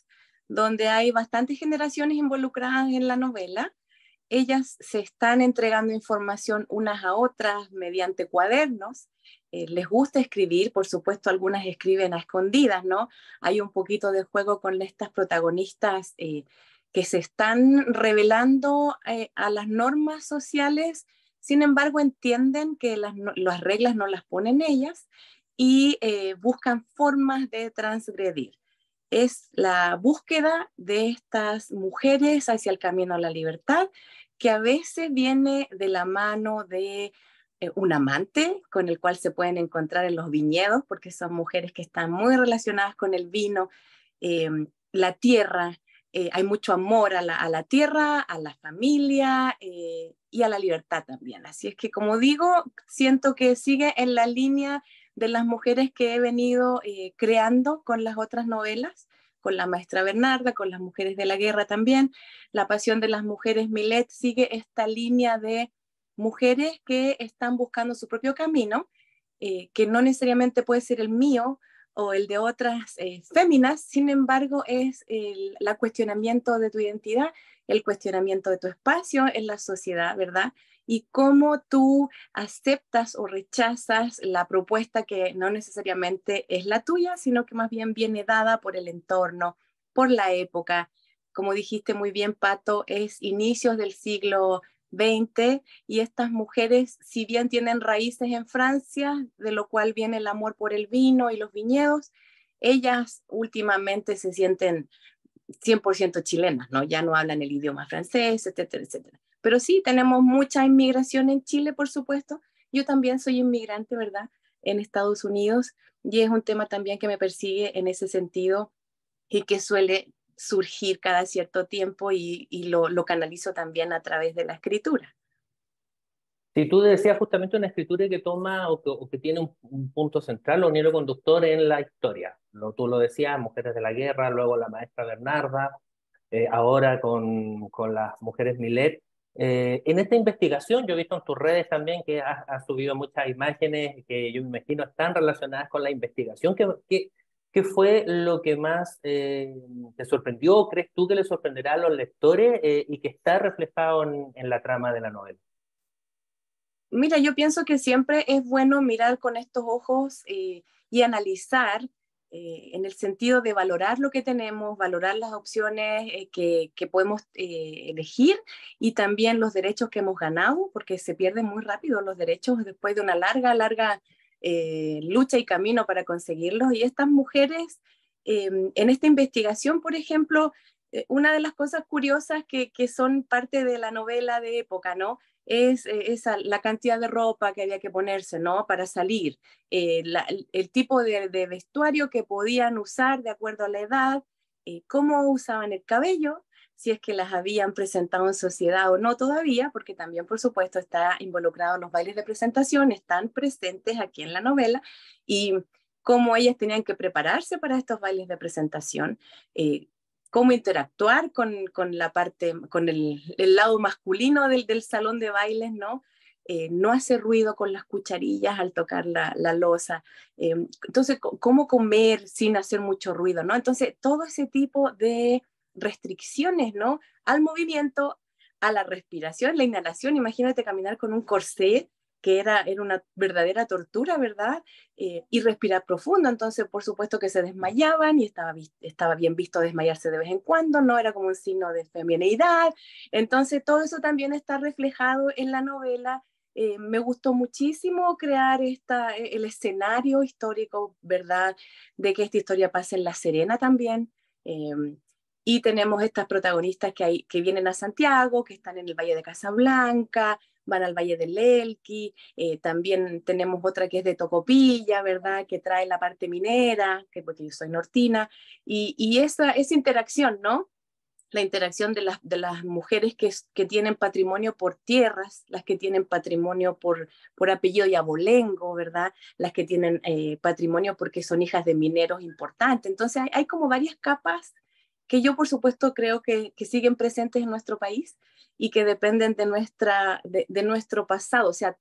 donde hay bastantes generaciones involucradas en la novela. Ellas se están entregando información unas a otras mediante cuadernos. Les gusta escribir, por supuesto, algunas escriben a escondidas, ¿no? Hay un poquito de juego con estas protagonistas que se están revelando a las normas sociales, sin embargo, entienden que las reglas no las ponen ellas y buscan formas de transgredir. Es la búsqueda de estas mujeres hacia el camino a la libertad, que a veces viene de la mano de un amante con el cual se pueden encontrar en los viñedos, porque son mujeres que están muy relacionadas con el vino, la tierra, hay mucho amor a la tierra, a la familia y a la libertad también. Así es que, como digo, siento que sigue en la línea de las mujeres que he venido creando con las otras novelas, con la maestra Bernarda, con las mujeres de la guerra también. La pasión de las mujeres Millet sigue esta línea de mujeres que están buscando su propio camino, que no necesariamente puede ser el mío o el de otras féminas, sin embargo es el cuestionamiento de tu identidad, el cuestionamiento de tu espacio en la sociedad, ¿verdad? Y cómo tú aceptas o rechazas la propuesta que no necesariamente es la tuya, sino que más bien viene dada por el entorno, por la época. Como dijiste muy bien, Pato, es inicios del siglo XX y estas mujeres, si bien tienen raíces en Francia, de lo cual viene el amor por el vino y los viñedos, ellas últimamente se sienten 100% chilenas, ¿no? Ya no hablan el idioma francés, etcétera, etcétera. Pero sí, tenemos mucha inmigración en Chile, por supuesto. Yo también soy inmigrante, ¿verdad? En Estados Unidos, y es un tema también que me persigue en ese sentido y que suele surgir cada cierto tiempo y lo canalizo también a través de la escritura. Si tú decías justamente una escritura que toma o que tiene un punto central o un hilo conductor en la historia. Tú lo decías, Mujeres de la Guerra, luego la maestra Bernarda, ahora con las mujeres Millet. En esta investigación, yo he visto en tus redes también que has subido muchas imágenes que yo me imagino están relacionadas con la investigación. ¿Qué fue lo que más te sorprendió? ¿Crees tú que le sorprenderá a los lectores y que está reflejado en la trama de la novela? Mira, yo pienso que siempre es bueno mirar con estos ojos y analizar en el sentido de valorar lo que tenemos, valorar las opciones que podemos elegir y también los derechos que hemos ganado, porque se pierden muy rápido los derechos después de una larga lucha y camino para conseguirlos. Y estas mujeres, en esta investigación, por ejemplo, una de las cosas curiosas que son parte de la novela de época, ¿no? Es la cantidad de ropa que había que ponerse, ¿no? Para salir, el tipo de vestuario que podían usar de acuerdo a la edad, cómo usaban el cabello, si es que las habían presentado en sociedad o no todavía, porque también, por supuesto, está involucrado en los bailes de presentación, están presentes aquí en la novela, y cómo ellas tenían que prepararse para estos bailes de presentación, cómo interactuar con la parte, con el lado masculino del salón de bailes, ¿no? No hacer ruido con las cucharillas al tocar la loza. Entonces, cómo comer sin hacer mucho ruido, ¿no? Entonces, todo ese tipo de restricciones, ¿no? Al movimiento, a la respiración, la inhalación. Imagínate caminar con un corsé que era una verdadera tortura, ¿verdad? Y respirar profundo, entonces por supuesto que se desmayaban y estaba bien visto desmayarse de vez en cuando, no era como un signo de femineidad, entonces todo eso también está reflejado en la novela. Me gustó muchísimo crear el escenario histórico, ¿verdad? De que esta historia pase en La Serena también. Y tenemos estas protagonistas que vienen a Santiago, que están en el Valle de Casablanca, van al Valle del Elqui, también tenemos otra que es de Tocopilla, ¿verdad? Que trae la parte minera, porque yo soy nortina, y esa interacción, ¿no? la interacción de las mujeres que tienen patrimonio por tierras, las que tienen patrimonio por apellido y abolengo, ¿verdad? Las que tienen patrimonio porque son hijas de mineros importantes. Entonces hay como varias capas que yo por supuesto creo que siguen presentes en nuestro país y que dependen de nuestro pasado. O sea,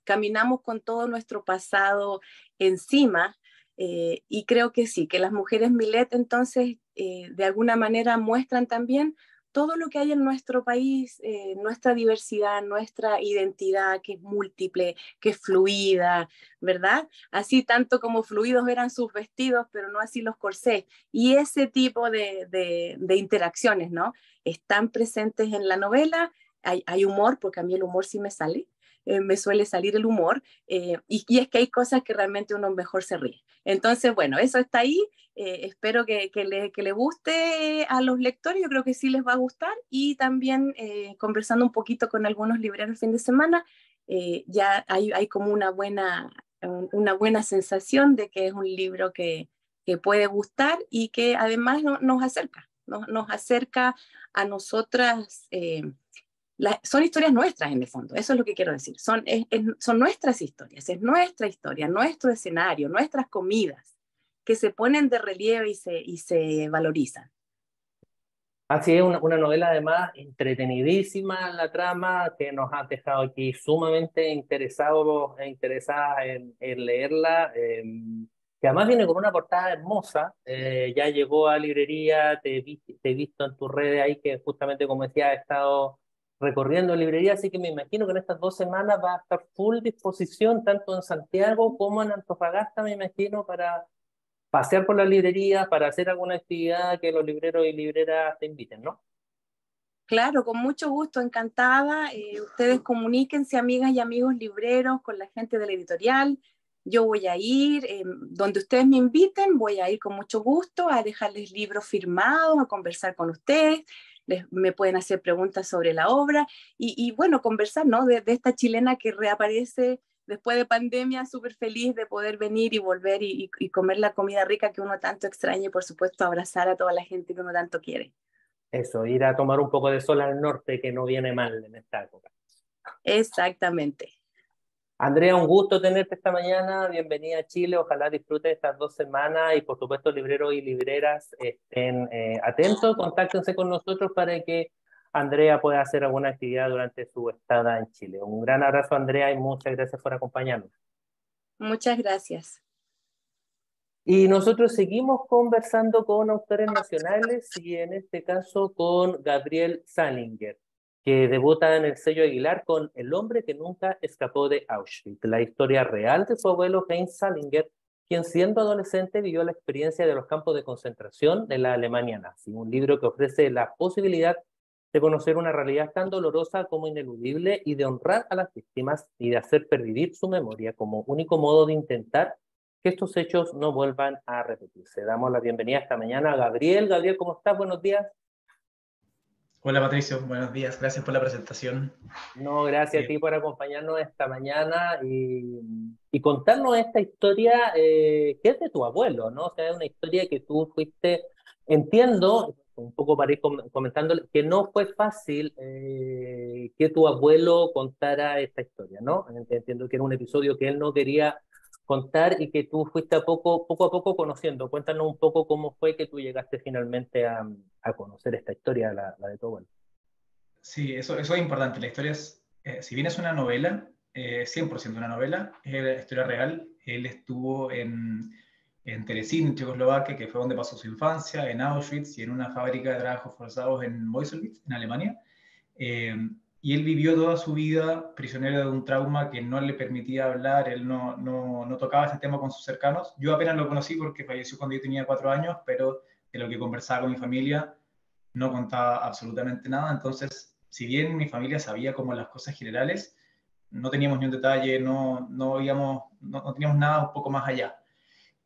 caminamos con todo nuestro pasado encima. Y creo que sí, que las mujeres Millet entonces de alguna manera muestran también todo lo que hay en nuestro país, nuestra diversidad, nuestra identidad que es múltiple, que es fluida, ¿verdad? Así tanto como fluidos eran sus vestidos, pero no así los corsés. Y ese tipo de interacciones, ¿no? Están presentes en la novela. Hay humor, porque a mí el humor sí me sale. Me suele salir el humor, y es que hay cosas que realmente uno mejor se ríe. Entonces, bueno, eso está ahí. Espero que le guste a los lectores, yo creo que sí les va a gustar, y también conversando un poquito con algunos libreros el fin de semana, ya hay como una buena sensación de que es un libro que puede gustar y que además nos acerca a nosotras. Son historias nuestras en el fondo, eso es lo que quiero decir, son nuestras historias, es nuestra historia, nuestro escenario, nuestras comidas que se ponen de relieve y se valorizan. Así es, una novela además entretenidísima en la trama, que nos ha dejado aquí sumamente interesados e interesadas en leerla, que además viene con una portada hermosa. Ya llegó a librería, te he visto en tus redes ahí que justamente, como decía, ha estado recorriendo librería, así que me imagino que en estas 2 semanas va a estar full disposición, tanto en Santiago como en Antofagasta, me imagino, para pasear por las librerías, para hacer alguna actividad que los libreros y libreras te inviten, ¿no? Claro, con mucho gusto, encantada. Ustedes comuníquense, amigas y amigos libreros, con la gente de la editorial. Yo voy a ir, donde ustedes me inviten, voy a ir con mucho gusto a dejarles libros firmados, a conversar con ustedes. Me pueden hacer preguntas sobre la obra y bueno, conversar, ¿no? De esta chilena que reaparece después de pandemia, súper feliz de poder venir y volver y comer la comida rica que uno tanto extraña y por supuesto abrazar a toda la gente que uno tanto quiere. Eso, ir a tomar un poco de sol al norte, que no viene mal en esta época. Exactamente. Andrea, un gusto tenerte esta mañana, bienvenida a Chile, ojalá disfrutes estas 2 semanas y por supuesto libreros y libreras estén atentos, contáctense con nosotros para que Andrea pueda hacer alguna actividad durante su estada en Chile. Un gran abrazo, Andrea, y muchas gracias por acompañarnos. Muchas gracias. Y nosotros seguimos conversando con autores nacionales y en este caso con Gabriel Salinger, que debuta en el sello Aguilar con El hombre que nunca escapó de Auschwitz, la historia real de su abuelo Heinz Salinger, quien siendo adolescente vivió la experiencia de los campos de concentración de la Alemania nazi, un libro que ofrece la posibilidad de conocer una realidad tan dolorosa como ineludible y de honrar a las víctimas y de hacer pervivir su memoria como único modo de intentar que estos hechos no vuelvan a repetirse. Damos la bienvenida esta mañana a Gabriel. Gabriel, ¿cómo estás? Buenos días. Hola Patricio, buenos días, gracias por la presentación. No, gracias a ti por acompañarnos esta mañana y contarnos esta historia que es de tu abuelo, ¿no? O sea, es una historia que tú fuiste, entiendo, un poco para ir comentando, que no fue fácil que tu abuelo contara esta historia, ¿no? Entiendo que era un episodio que él no quería contar y que tú fuiste poco a poco conociendo. Cuéntanos un poco cómo fue que tú llegaste finalmente a conocer esta historia, la de tu abuelo. Sí, eso es importante. La historia es, si bien es una novela, 100% una novela, es la historia real. Él estuvo en Terezín, Checoslovaquia, que fue donde pasó su infancia, en Auschwitz y en una fábrica de trabajos forzados en Meuselwitz, en Alemania. Y él vivió toda su vida prisionero de un trauma que no le permitía hablar, él no tocaba ese tema con sus cercanos. Yo apenas lo conocí porque falleció cuando yo tenía 4 años, pero de lo que conversaba con mi familia no contaba absolutamente nada. Entonces, si bien mi familia sabía como las cosas generales, no teníamos ni un detalle, no teníamos nada un poco más allá.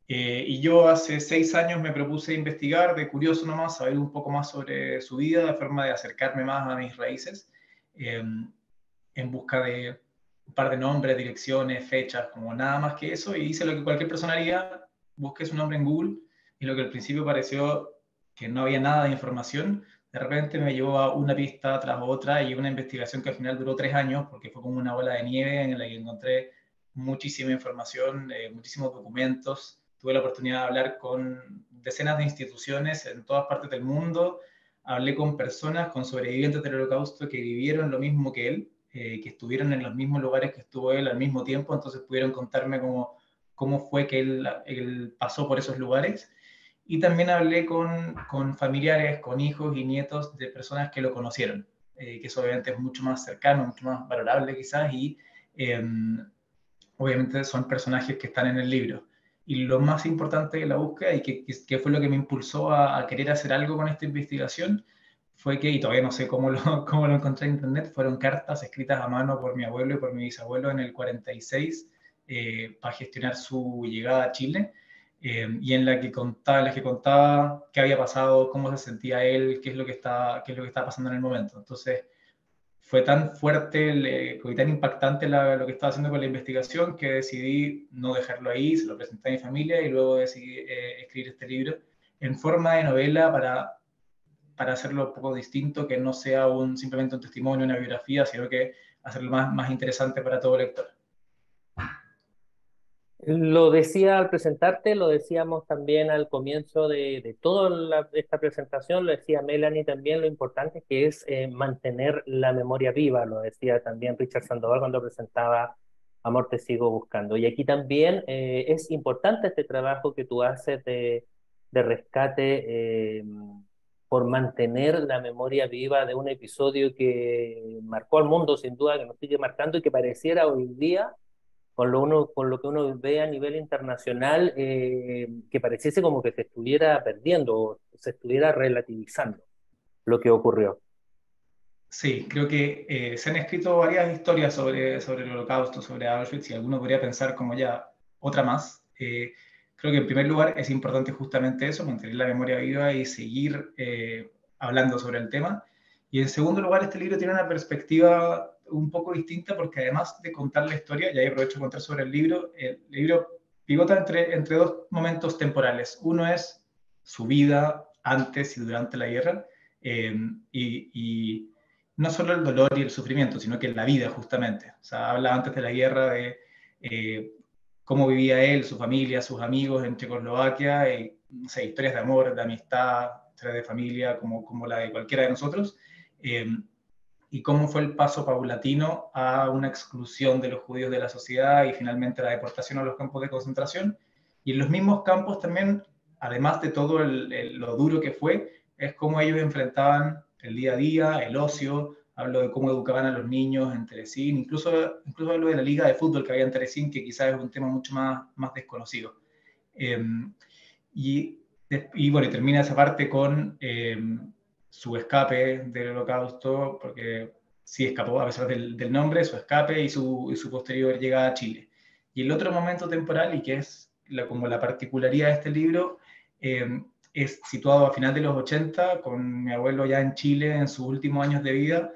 Y yo hace 6 años me propuse investigar, de curioso nomás, saber un poco más sobre su vida, de forma de acercarme más a mis raíces, en busca de un par de nombres, direcciones, fechas, como nada más que eso, y hice lo que cualquier persona haría, busqué su nombre en Google, y lo que al principio pareció que no había nada de información, de repente me llevó a una pista tras otra y una investigación que al final duró 3 años, porque fue como una bola de nieve en la que encontré muchísima información, muchísimos documentos. Tuve la oportunidad de hablar con decenas de instituciones en todas partes del mundo. Hablé con personas, con sobrevivientes del Holocausto que vivieron lo mismo que él, que estuvieron en los mismos lugares que estuvo él al mismo tiempo, entonces pudieron contarme cómo fue que él pasó por esos lugares. Y también hablé con familiares, con hijos y nietos de personas que lo conocieron, que eso obviamente es mucho más cercano, mucho más valorable quizás, y obviamente son personajes que están en el libro. Y lo más importante de la búsqueda, y que fue lo que me impulsó a querer hacer algo con esta investigación, fue que, y todavía no sé cómo lo encontré en internet, fueron cartas escritas a mano por mi abuelo y por mi bisabuelo en el 46 para gestionar su llegada a Chile, y en las que contaba qué había pasado, cómo se sentía él, qué es lo que estaba pasando en el momento. Entonces, fue tan fuerte y tan impactante lo que estaba haciendo con la investigación que decidí no dejarlo ahí, se lo presenté a mi familia y luego decidí escribir este libro en forma de novela para hacerlo un poco distinto, que no sea simplemente un testimonio, una biografía, sino que hacerlo más interesante para todo lector. Lo decía al presentarte, lo decíamos también al comienzo de toda esta presentación, lo decía Melanie también, lo importante que es mantener la memoria viva, lo decía también Richard Sandoval cuando presentaba Amor te sigo buscando. Y aquí también es importante este trabajo que tú haces de rescate por mantener la memoria viva de un episodio que marcó al mundo sin duda, que nos sigue marcando y que pareciera hoy día con lo que uno ve a nivel internacional, que pareciese como que se estuviera perdiendo o se estuviera relativizando lo que ocurrió. Sí, creo que se han escrito varias historias sobre el Holocausto, sobre Auschwitz, y alguno podría pensar como ya otra más. Creo que en primer lugar es importante justamente eso, mantener la memoria viva y seguir hablando sobre el tema. Y en segundo lugar, este libro tiene una perspectiva un poco distinta porque además de contar la historia, y ahí aprovecho de contar sobre el libro pivota entre dos momentos temporales. Uno es su vida antes y durante la guerra, y no solo el dolor y el sufrimiento, sino que la vida justamente. O sea, habla antes de la guerra de cómo vivía él, su familia, sus amigos en Checoslovaquia, no sé, historias de amor, de amistad, historias de familia, como la de cualquiera de nosotros, y cómo fue el paso paulatino a una exclusión de los judíos de la sociedad y finalmente la deportación a los campos de concentración. Y en los mismos campos también, además de todo lo duro que fue, es cómo ellos enfrentaban el día a día, el ocio. Hablo de cómo educaban a los niños en Terezín, incluso hablo de la liga de fútbol que había en Terezín, que quizás es un tema mucho más desconocido. Y bueno, termina esa parte con su escape del Holocausto, porque sí escapó a pesar del nombre, su escape y su posterior llegada a Chile. Y el otro momento temporal, y que es como la particularidad de este libro, es situado a final de los 80, con mi abuelo ya en Chile en sus últimos años de vida,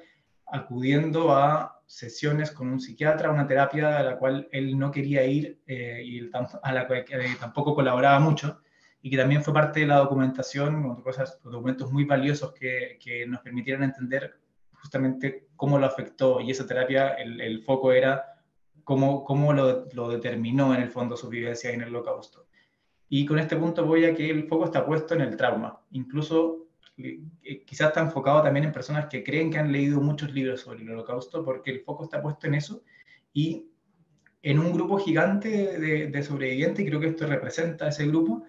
acudiendo a sesiones con un psiquiatra, una terapia a la cual él no quería ir y a la cual tampoco colaboraba mucho, y que también fue parte de la documentación, documentos muy valiosos que nos permitieron entender justamente cómo lo afectó, y esa terapia, el foco era cómo lo determinó en el fondo su vivencia en el Holocausto. Y con este punto voy a que el foco está puesto en el trauma, incluso quizás está enfocado también en personas que creen que han leído muchos libros sobre el Holocausto, porque el foco está puesto en eso y en un grupo gigante de sobrevivientes, y creo que esto representa a ese grupo,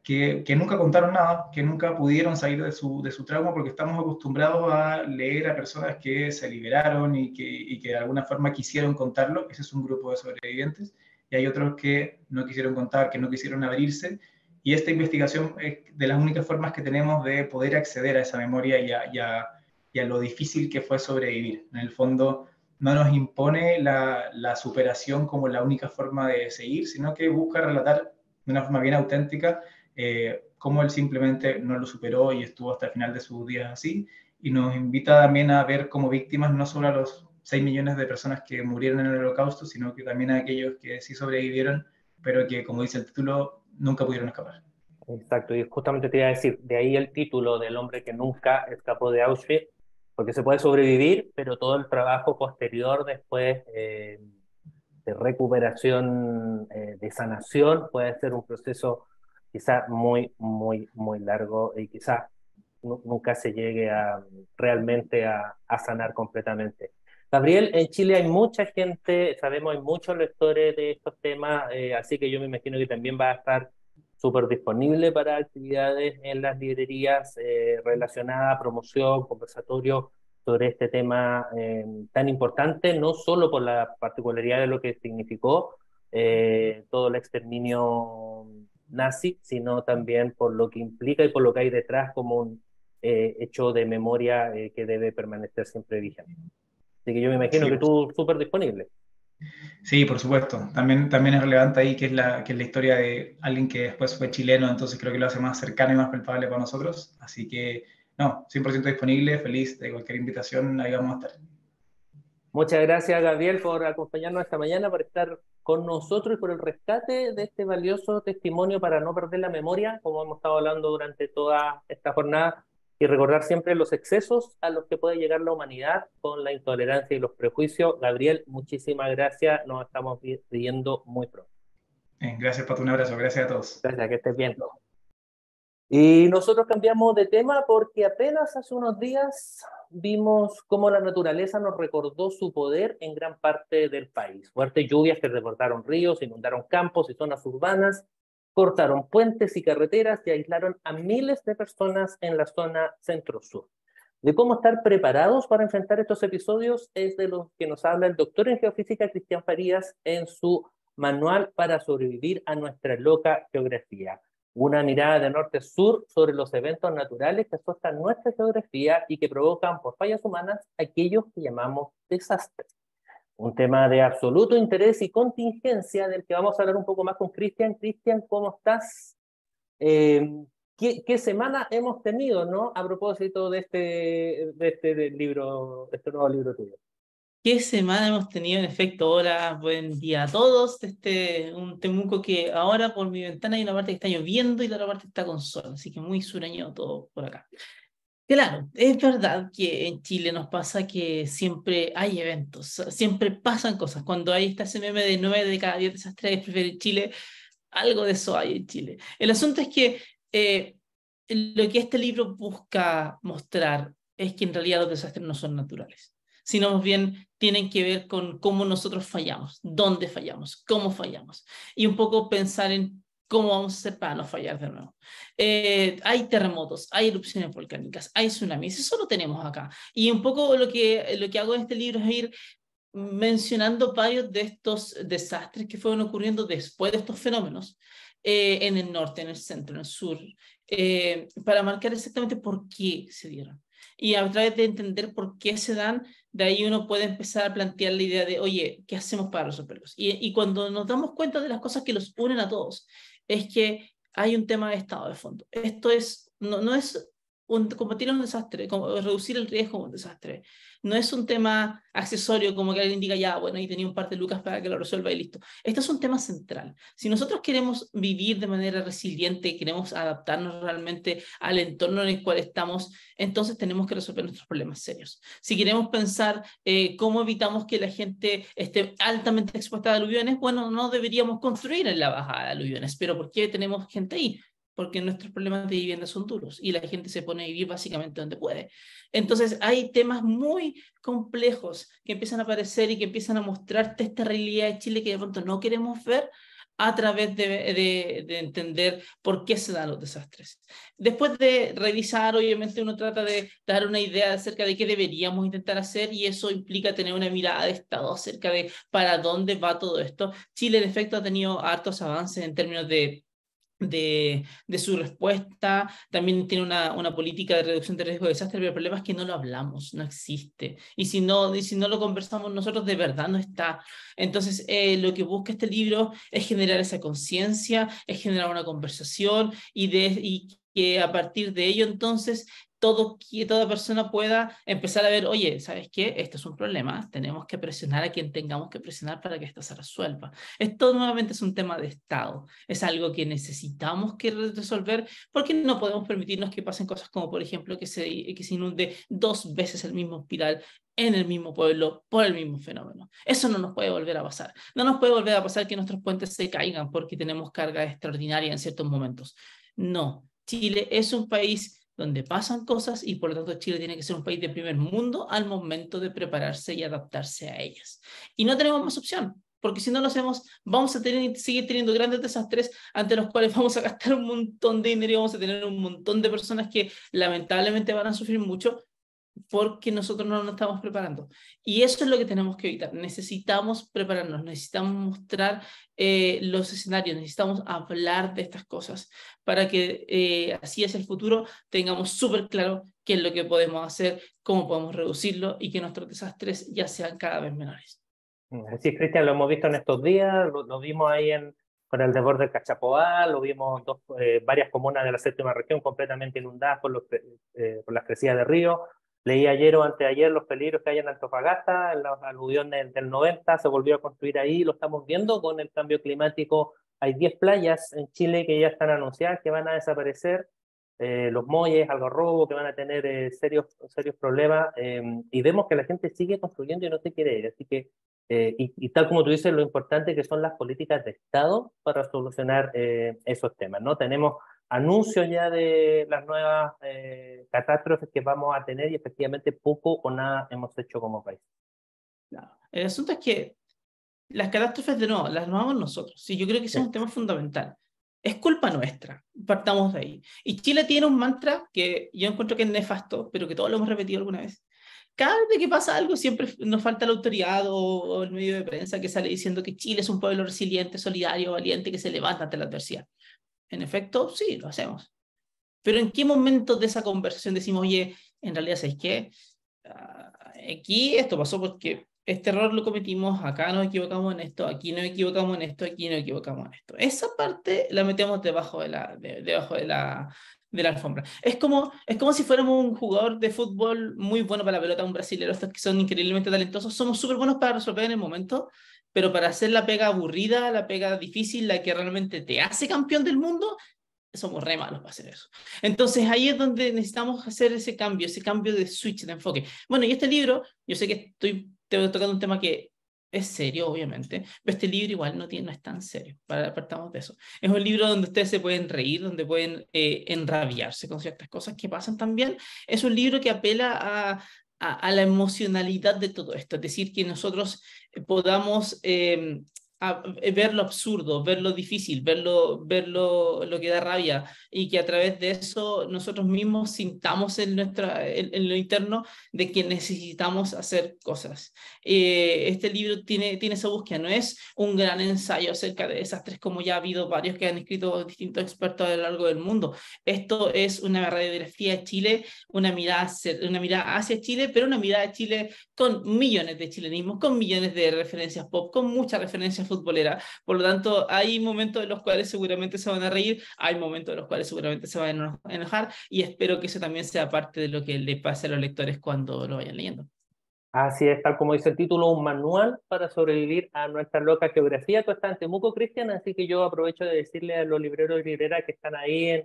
que nunca contaron nada, que nunca pudieron salir de su trauma, porque estamos acostumbrados a leer a personas que se liberaron y que de alguna forma quisieron contarlo. Ese es un grupo de sobrevivientes, y hay otros que no quisieron contar, que no quisieron abrirse, y esta investigación es de las únicas formas que tenemos de poder acceder a esa memoria y a lo difícil que fue sobrevivir. En el fondo, no nos impone la superación como la única forma de seguir, sino que busca relatar de una forma bien auténtica cómo él simplemente no lo superó y estuvo hasta el final de sus días así, y nos invita también a ver como víctimas no solo a los 6 millones de personas que murieron en el Holocausto, sino que también a aquellos que sí sobrevivieron, pero que, como dice el título, nunca pudieron escapar. Exacto, y justamente te iba a decir, de ahí el título del hombre que nunca escapó de Auschwitz, porque se puede sobrevivir, pero todo el trabajo posterior después de recuperación, de sanación, puede ser un proceso quizá muy, muy, muy largo y quizá nunca se llegue realmente a sanar completamente. Gabriel, en Chile hay mucha gente, sabemos, hay muchos lectores de estos temas, así que yo me imagino que también va a estar súper disponible para actividades en las librerías relacionadas a promoción, conversatorio sobre este tema tan importante, no solo por la particularidad de lo que significó todo el exterminio nazi, sino también por lo que implica y por lo que hay detrás como un hecho de memoria que debe permanecer siempre vigente. Así que yo me imagino Sí, que tú súper disponible. sí, por supuesto. También es relevante ahí que es la historia de alguien que después fue chileno, entonces creo que lo hace más cercano y más palpable para nosotros. Así que, no, 100% disponible, feliz de cualquier invitación, ahí vamos a estar. Muchas gracias, Gabriel, por acompañarnos esta mañana, por estar con nosotros y por el rescate de este valioso testimonio para no perder la memoria, como hemos estado hablando durante toda esta jornada, y recordar siempre los excesos a los que puede llegar la humanidad con la intolerancia y los prejuicios. Gabriel, muchísimas gracias, nos estamos viendo muy pronto. Gracias, Pato, un abrazo, gracias a todos. Gracias, que estés bien. Y nosotros cambiamos de tema porque apenas hace unos días vimos cómo la naturaleza nos recordó su poder en gran parte del país. Fuertes lluvias que desbordaron ríos, inundaron campos y zonas urbanas, cortaron puentes y carreteras y aislaron a miles de personas en la zona centro-sur. De cómo estar preparados para enfrentar estos episodios es de lo que nos habla el doctor en geofísica Cristian Farías en su Manual para sobrevivir a nuestra loca geografía. Una mirada de norte a sur sobre los eventos naturales que asustan nuestra geografía y que provocan por fallas humanas aquellos que llamamos desastres. Un tema de absoluto interés y contingencia del que vamos a hablar un poco más con Cristian. Cristian, ¿cómo estás? ¿Qué semana hemos tenido, no? A propósito de este libro, este nuevo libro tuyo. ¿Qué semana hemos tenido? En efecto, hola, buen día a todos. Un Temuco que ahora por mi ventana hay una parte que está lloviendo y la otra parte está con sol, así que muy sureño todo por acá. Claro, es verdad que en Chile nos pasa que siempre hay eventos, siempre pasan cosas. Cuando hay ese meme de 9 de cada 10 desastres prefieren Chile, algo de eso hay en Chile. El asunto es que lo que este libro busca mostrar es que en realidad los desastres no son naturales, sino más bien tienen que ver con cómo nosotros fallamos, dónde fallamos, cómo fallamos, y un poco pensar en cómo vamos a hacer para no fallar de nuevo. Hay terremotos, hay erupciones volcánicas, hay tsunamis, eso lo tenemos acá. Y un poco lo que hago en este libro es ir mencionando varios de estos desastres que fueron ocurriendo después de estos fenómenos, en el norte, en el centro, en el sur, para marcar exactamente por qué se dieron. Y a través de entender por qué se dan, de ahí uno puede empezar a plantear la idea de, oye, ¿qué hacemos para resolverlos? Y cuando nos damos cuenta de las cosas que los unen a todos, es que hay un tema de estado de fondo. Esto no es combatir un desastre, como reducir el riesgo de un desastre. No es un tema accesorio como que alguien diga, ya, bueno, y tenía un par de lucas para que lo resuelva y listo. Esto es un tema central. Si nosotros queremos vivir de manera resiliente, queremos adaptarnos realmente al entorno en el cual estamos, entonces tenemos que resolver nuestros problemas serios. Si queremos pensar cómo evitamos que la gente esté altamente expuesta a aluviones, bueno, no deberíamos construir en la bajada de aluviones, pero ¿por qué tenemos gente ahí? Porque nuestros problemas de vivienda son duros y la gente se pone a vivir básicamente donde puede. Entonces hay temas muy complejos que empiezan a aparecer y que empiezan a mostrarte esta realidad de Chile que de pronto no queremos ver a través de entender por qué se dan los desastres. Después de revisar, obviamente uno trata de dar una idea acerca de qué deberíamos intentar hacer y eso implica tener una mirada de Estado acerca de para dónde va todo esto. Chile, en efecto, ha tenido hartos avances en términos de su respuesta, también tiene una política de reducción de riesgo de desastre, pero el problema es que no lo hablamos, no existe. Y si no lo conversamos nosotros, de verdad no está. Entonces, lo que busca este libro es generar esa conciencia, es generar una conversación y que a partir de ello entonces toda persona pueda empezar a ver, oye, ¿sabes qué? Esto es un problema, tenemos que presionar a quien tengamos que presionar para que esto se resuelva. Esto nuevamente es un tema de Estado, es algo que necesitamos que resolver porque no podemos permitirnos que pasen cosas como, por ejemplo, que se inunde 2 veces el mismo hospital en el mismo pueblo por el mismo fenómeno. Eso no nos puede volver a pasar. No nos puede volver a pasar que nuestros puentes se caigan porque tenemos carga extraordinaria en ciertos momentos. No, Chile es un país donde pasan cosas y por lo tanto Chile tiene que ser un país de primer mundo al momento de prepararse y adaptarse a ellas. Y no tenemos más opción, porque si no lo hacemos, vamos a seguir teniendo grandes desastres ante los cuales vamos a gastar un montón de dinero y vamos a tener un montón de personas que lamentablemente van a sufrir mucho porque nosotros no nos estamos preparando. Y eso es lo que tenemos que evitar. Necesitamos prepararnos, necesitamos mostrar los escenarios, necesitamos hablar de estas cosas para que así hacia el futuro tengamos súper claro qué es lo que podemos hacer, cómo podemos reducirlo y que nuestros desastres ya sean cada vez menores. Así es, Cristian, lo hemos visto en estos días, lo vimos ahí con el desborde del Cachapoal, lo vimos varias comunas de la 7ª región completamente inundadas por las crecidas de río. Leí ayer o anteayer los peligros que hay en Antofagasta, en la aluvión del 90, se volvió a construir ahí, lo estamos viendo con el cambio climático. Hay 10 playas en Chile que ya están anunciadas que van a desaparecer, los Molles, Algarrobo, que van a tener serios problemas, y vemos que la gente sigue construyendo y no se quiere ir, así que, y tal como tú dices, lo importante que son las políticas de Estado para solucionar esos temas, ¿no? Tenemos anuncios ya de las nuevas catástrofes que vamos a tener y efectivamente poco o nada hemos hecho como país. No. El asunto es que las catástrofes de nuevo las armamos nosotros. Sí, yo creo que ese es un tema fundamental. Es culpa nuestra, partamos de ahí. Y Chile tiene un mantra que yo encuentro que es nefasto, pero que todos lo hemos repetido alguna vez. Cada vez que pasa algo siempre nos falta la autoridad o el medio de prensa que sale diciendo que Chile es un pueblo resiliente, solidario, valiente, que se levanta ante la adversidad. En efecto, sí, lo hacemos. Pero ¿en qué momento de esa conversación decimos, oye, en realidad, ¿sabes qué? Aquí esto pasó porque este error lo cometimos, acá nos equivocamos en esto, aquí nos equivocamos en esto, aquí nos equivocamos en esto. Esa parte la metemos debajo de la alfombra. Es como si fuéramos un jugador de fútbol muy bueno para la pelota, un brasilero, estos que son increíblemente talentosos, somos súper buenos para resolver en el momento, pero para hacer la pega aburrida, la pega difícil, la que realmente te hace campeón del mundo, somos re malos para hacer eso. Entonces ahí es donde necesitamos hacer ese cambio de switch, de enfoque. Bueno, y este libro, yo sé que estoy tocando un tema que es serio, obviamente, pero este libro igual no es tan serio, partamos de eso. Es un libro donde ustedes se pueden reír, donde pueden enrabiarse con ciertas cosas que pasan también. Es un libro que apela a la emocionalidad de todo esto, es decir, que nosotros podamos ver lo absurdo, ver lo difícil, ver lo que da rabia y que a través de eso nosotros mismos sintamos en lo interno de que necesitamos hacer cosas. Este libro tiene esa búsqueda, no es un gran ensayo acerca de desastres como ya ha habido varios que han escrito distintos expertos a lo largo del mundo. Esto es una radiografía de Chile, una mirada hacia Chile, pero una mirada de Chile con millones de chilenismos, con millones de referencias pop, con muchas referencias futbolera. Por lo tanto, hay momentos en los cuales seguramente se van a reír, hay momentos en los cuales seguramente se van a enojar y espero que eso también sea parte de lo que le pase a los lectores cuando lo vayan leyendo. Así es, tal como dice el título, un manual para sobrevivir a nuestra loca geografía. Tú estás en Temuco, Cristian, así que yo aprovecho de decirle a los libreros y libreras que están ahí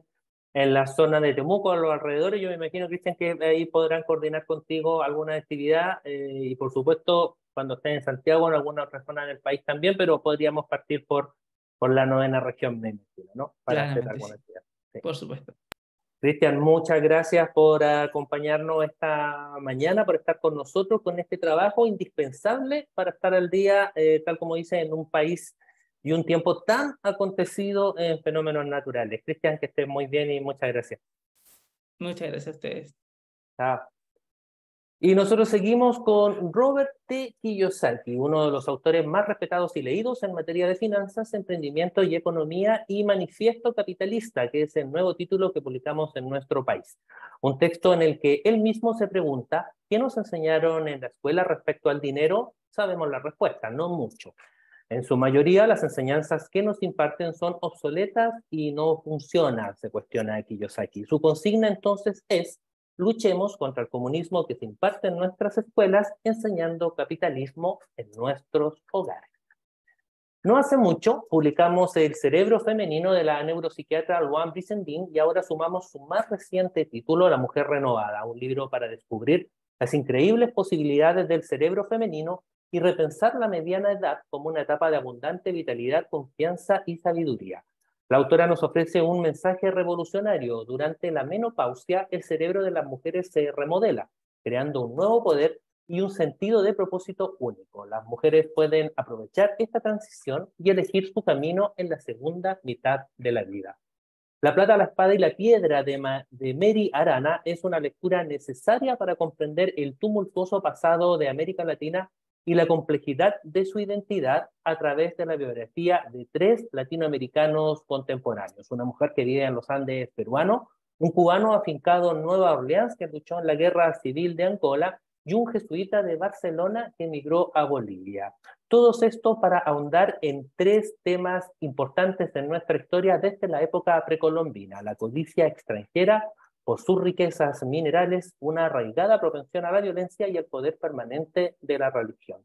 en la zona de Temuco, a los alrededores. Yo me imagino, Cristian, que ahí podrán coordinar contigo alguna actividad y por supuesto cuando estés en Santiago o en alguna otra zona del país también, pero podríamos partir por la 9ª región, me imagino, ¿no? Para hacer alguna actividad. Sí. Por supuesto. Cristian, muchas gracias por acompañarnos esta mañana, por estar con nosotros con este trabajo indispensable para estar al día, tal como dice, en un país y un tiempo tan acontecido en fenómenos naturales. Cristian, que estés muy bien y muchas gracias. Muchas gracias a ustedes. Chao. Y nosotros seguimos con Robert T. Kiyosaki, uno de los autores más respetados y leídos en materia de finanzas, emprendimiento y economía, y Manifiesto Capitalista, que es el nuevo título que publicamos en nuestro país. Un texto en el que él mismo se pregunta, ¿qué nos enseñaron en la escuela respecto al dinero? Sabemos la respuesta, no mucho. En su mayoría, las enseñanzas que nos imparten son obsoletas y no funcionan, se cuestiona Kiyosaki. Su consigna entonces es: luchemos contra el comunismo que se imparte en nuestras escuelas, enseñando capitalismo en nuestros hogares. No hace mucho publicamos El cerebro femenino de la neuropsiquiatra Luan Brizendine y ahora sumamos su más reciente título, La mujer renovada, un libro para descubrir las increíbles posibilidades del cerebro femenino y repensar la mediana edad como una etapa de abundante vitalidad, confianza y sabiduría. La autora nos ofrece un mensaje revolucionario. Durante la menopausia, el cerebro de las mujeres se remodela, creando un nuevo poder y un sentido de propósito único. Las mujeres pueden aprovechar esta transición y elegir su camino en la segunda mitad de la vida. La plata, la espada y la piedra de Mary Arana es una lectura necesaria para comprender el tumultuoso pasado de América Latina y la complejidad de su identidad a través de la biografía de 3 latinoamericanos contemporáneos. Una mujer que vive en los Andes peruanos, un cubano afincado en Nueva Orleans que luchó en la guerra civil de Angola y un jesuita de Barcelona que emigró a Bolivia. Todo esto para ahondar en 3 temas importantes en nuestra historia desde la época precolombina: la codicia extranjera por sus riquezas minerales, una arraigada propensión a la violencia y el poder permanente de la religión.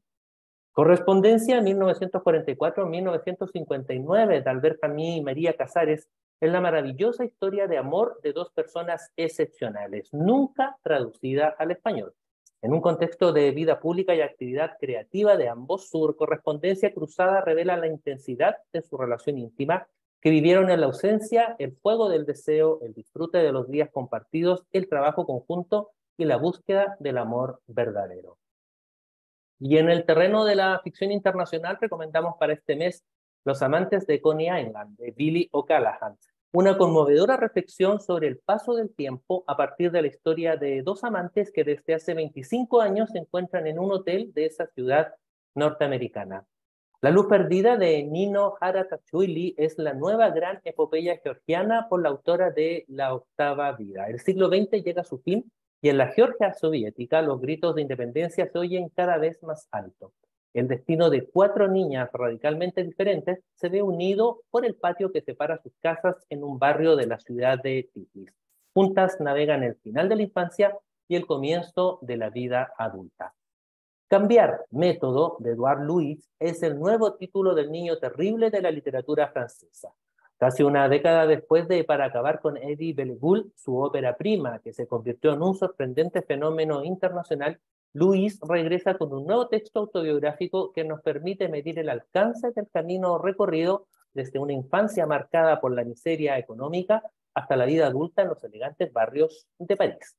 Correspondencia 1944-1959 de Albert Camus y María Casares es la maravillosa historia de amor de 2 personas excepcionales, nunca traducida al español. En un contexto de vida pública y actividad creativa de ambos, su correspondencia cruzada revela la intensidad de su relación íntima, que vivieron en la ausencia, el fuego del deseo, el disfrute de los días compartidos, el trabajo conjunto y la búsqueda del amor verdadero. Y en el terreno de la ficción internacional recomendamos para este mes Los amantes de Coney Island, de Billy O'Callaghan, una conmovedora reflexión sobre el paso del tiempo a partir de la historia de 2 amantes que desde hace 25 años se encuentran en un hotel de esa ciudad norteamericana. La luz perdida de Nino Harakachuili es la nueva gran epopeya georgiana por la autora de La octava vida. El siglo XX llega a su fin y en la Georgia soviética los gritos de independencia se oyen cada vez más alto. El destino de 4 niñas radicalmente diferentes se ve unido por el patio que separa sus casas en un barrio de la ciudad de Tiflis. Juntas navegan el final de la infancia y el comienzo de la vida adulta. Cambiar método, de Edouard Louis, es el nuevo título del niño terrible de la literatura francesa. Casi una década después de Para acabar con Eddie Bellegoul, su ópera prima, que se convirtió en un sorprendente fenómeno internacional, Louis regresa con un nuevo texto autobiográfico que nos permite medir el alcance del camino recorrido desde una infancia marcada por la miseria económica hasta la vida adulta en los elegantes barrios de París.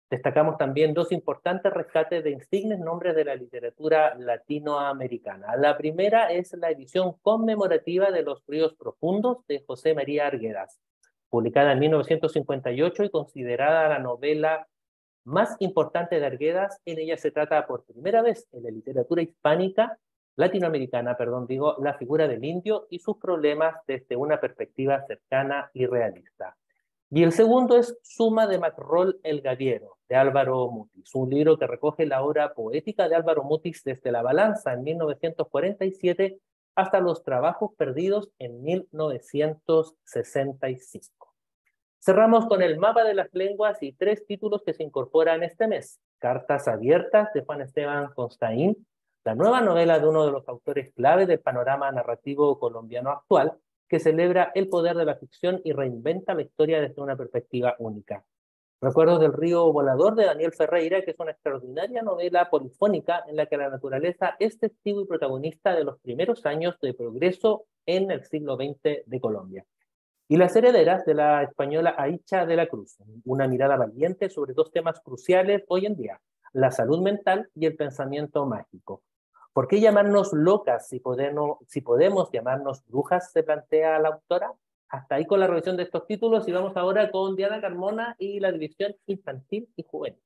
Destacamos también 2 importantes rescates de insignes nombres de la literatura latinoamericana. La primera es la edición conmemorativa de Los ríos profundos de José María Arguedas, publicada en 1958 y considerada la novela más importante de Arguedas. En ella se trata por primera vez en la literatura latinoamericana, la figura del indio y sus problemas desde una perspectiva cercana y realista. Y el segundo es Suma de Macrol el Gaviero, de Álvaro Mutis, un libro que recoge la obra poética de Álvaro Mutis desde La balanza en 1947 hasta Los trabajos perdidos en 1965. Cerramos con El mapa de las lenguas y 3 títulos que se incorporan este mes. Cartas abiertas, de Juan Esteban Constaín, la nueva novela de uno de los autores clave del panorama narrativo colombiano actual, que celebra el poder de la ficción y reinventa la historia desde una perspectiva única. Recuerdos del río volador, de Daniel Ferreira, que es una extraordinaria novela polifónica en la que la naturaleza es testigo y protagonista de los primeros años de progreso en el siglo XX de Colombia. Y Las herederas, de la española Aicha de la Cruz, una mirada valiente sobre 2 temas cruciales hoy en día: la salud mental y el pensamiento mágico. ¿Por qué llamarnos locas si podemos llamarnos brujas?, se plantea la autora. Hasta ahí con la revisión de estos títulos y vamos ahora con Diana Carmona y la división infantil y juvenil.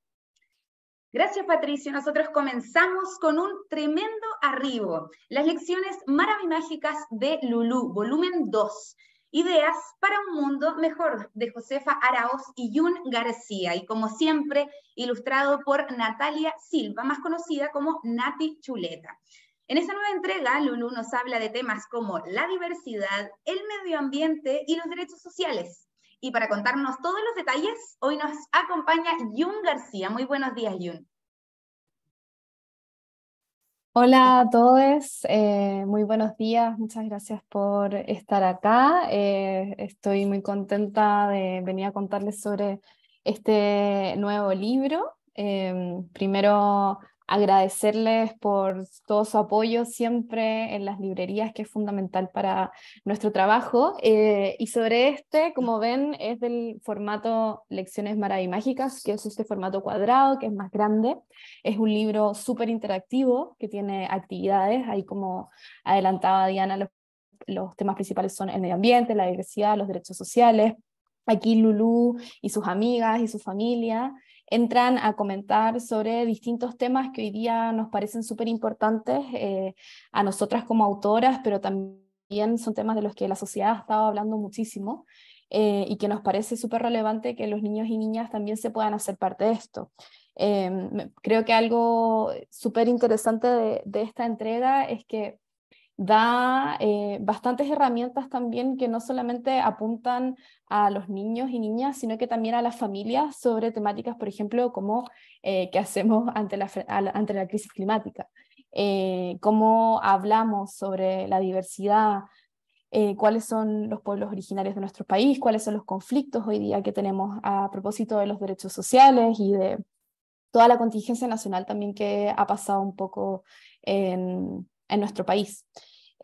Gracias, Patricio. Nosotros comenzamos con un tremendo arribo. Las lecciones maravimágicas de Lulú, volumen 2. Ideas para un mundo mejor, de Josefa Araoz y Yun García, y como siempre, ilustrado por Natalia Silva, más conocida como Nati Chuleta. En esta nueva entrega, Lulú nos habla de temas como la diversidad, el medio ambiente y los derechos sociales. Y para contarnos todos los detalles, hoy nos acompaña Yun García. Muy buenos días, Yun. Hola a todos, muy buenos días, muchas gracias por estar acá. Estoy muy contenta de venir a contarles sobre este nuevo libro. Primero, agradecerles por todo su apoyo siempre en las librerías, que es fundamental para nuestro trabajo. Y sobre este, como ven, es del formato Lecciones Maravimágicas, que es este formato cuadrado, que es más grande. Es un libro súper interactivo, que tiene actividades, ahí como adelantaba Diana, los temas principales son el medio ambiente, la diversidad, los derechos sociales. Aquí Lulú y sus amigas y su familia entran a comentar sobre distintos temas que hoy día nos parecen súper importantes a nosotras como autoras, pero también son temas de los que la sociedad ha estado hablando muchísimo y que nos parece súper relevante que los niños y niñas también se puedan hacer parte de esto. Creo que algo súper interesante de esta entrega es que da bastantes herramientas también que no solamente apuntan a los niños y niñas, sino que también a las familias sobre temáticas, por ejemplo, como qué hacemos ante la crisis climática, cómo hablamos sobre la diversidad, cuáles son los pueblos originarios de nuestro país, cuáles son los conflictos hoy día que tenemos a propósito de los derechos sociales y de toda la contingencia nacional también que ha pasado un poco en nuestro país.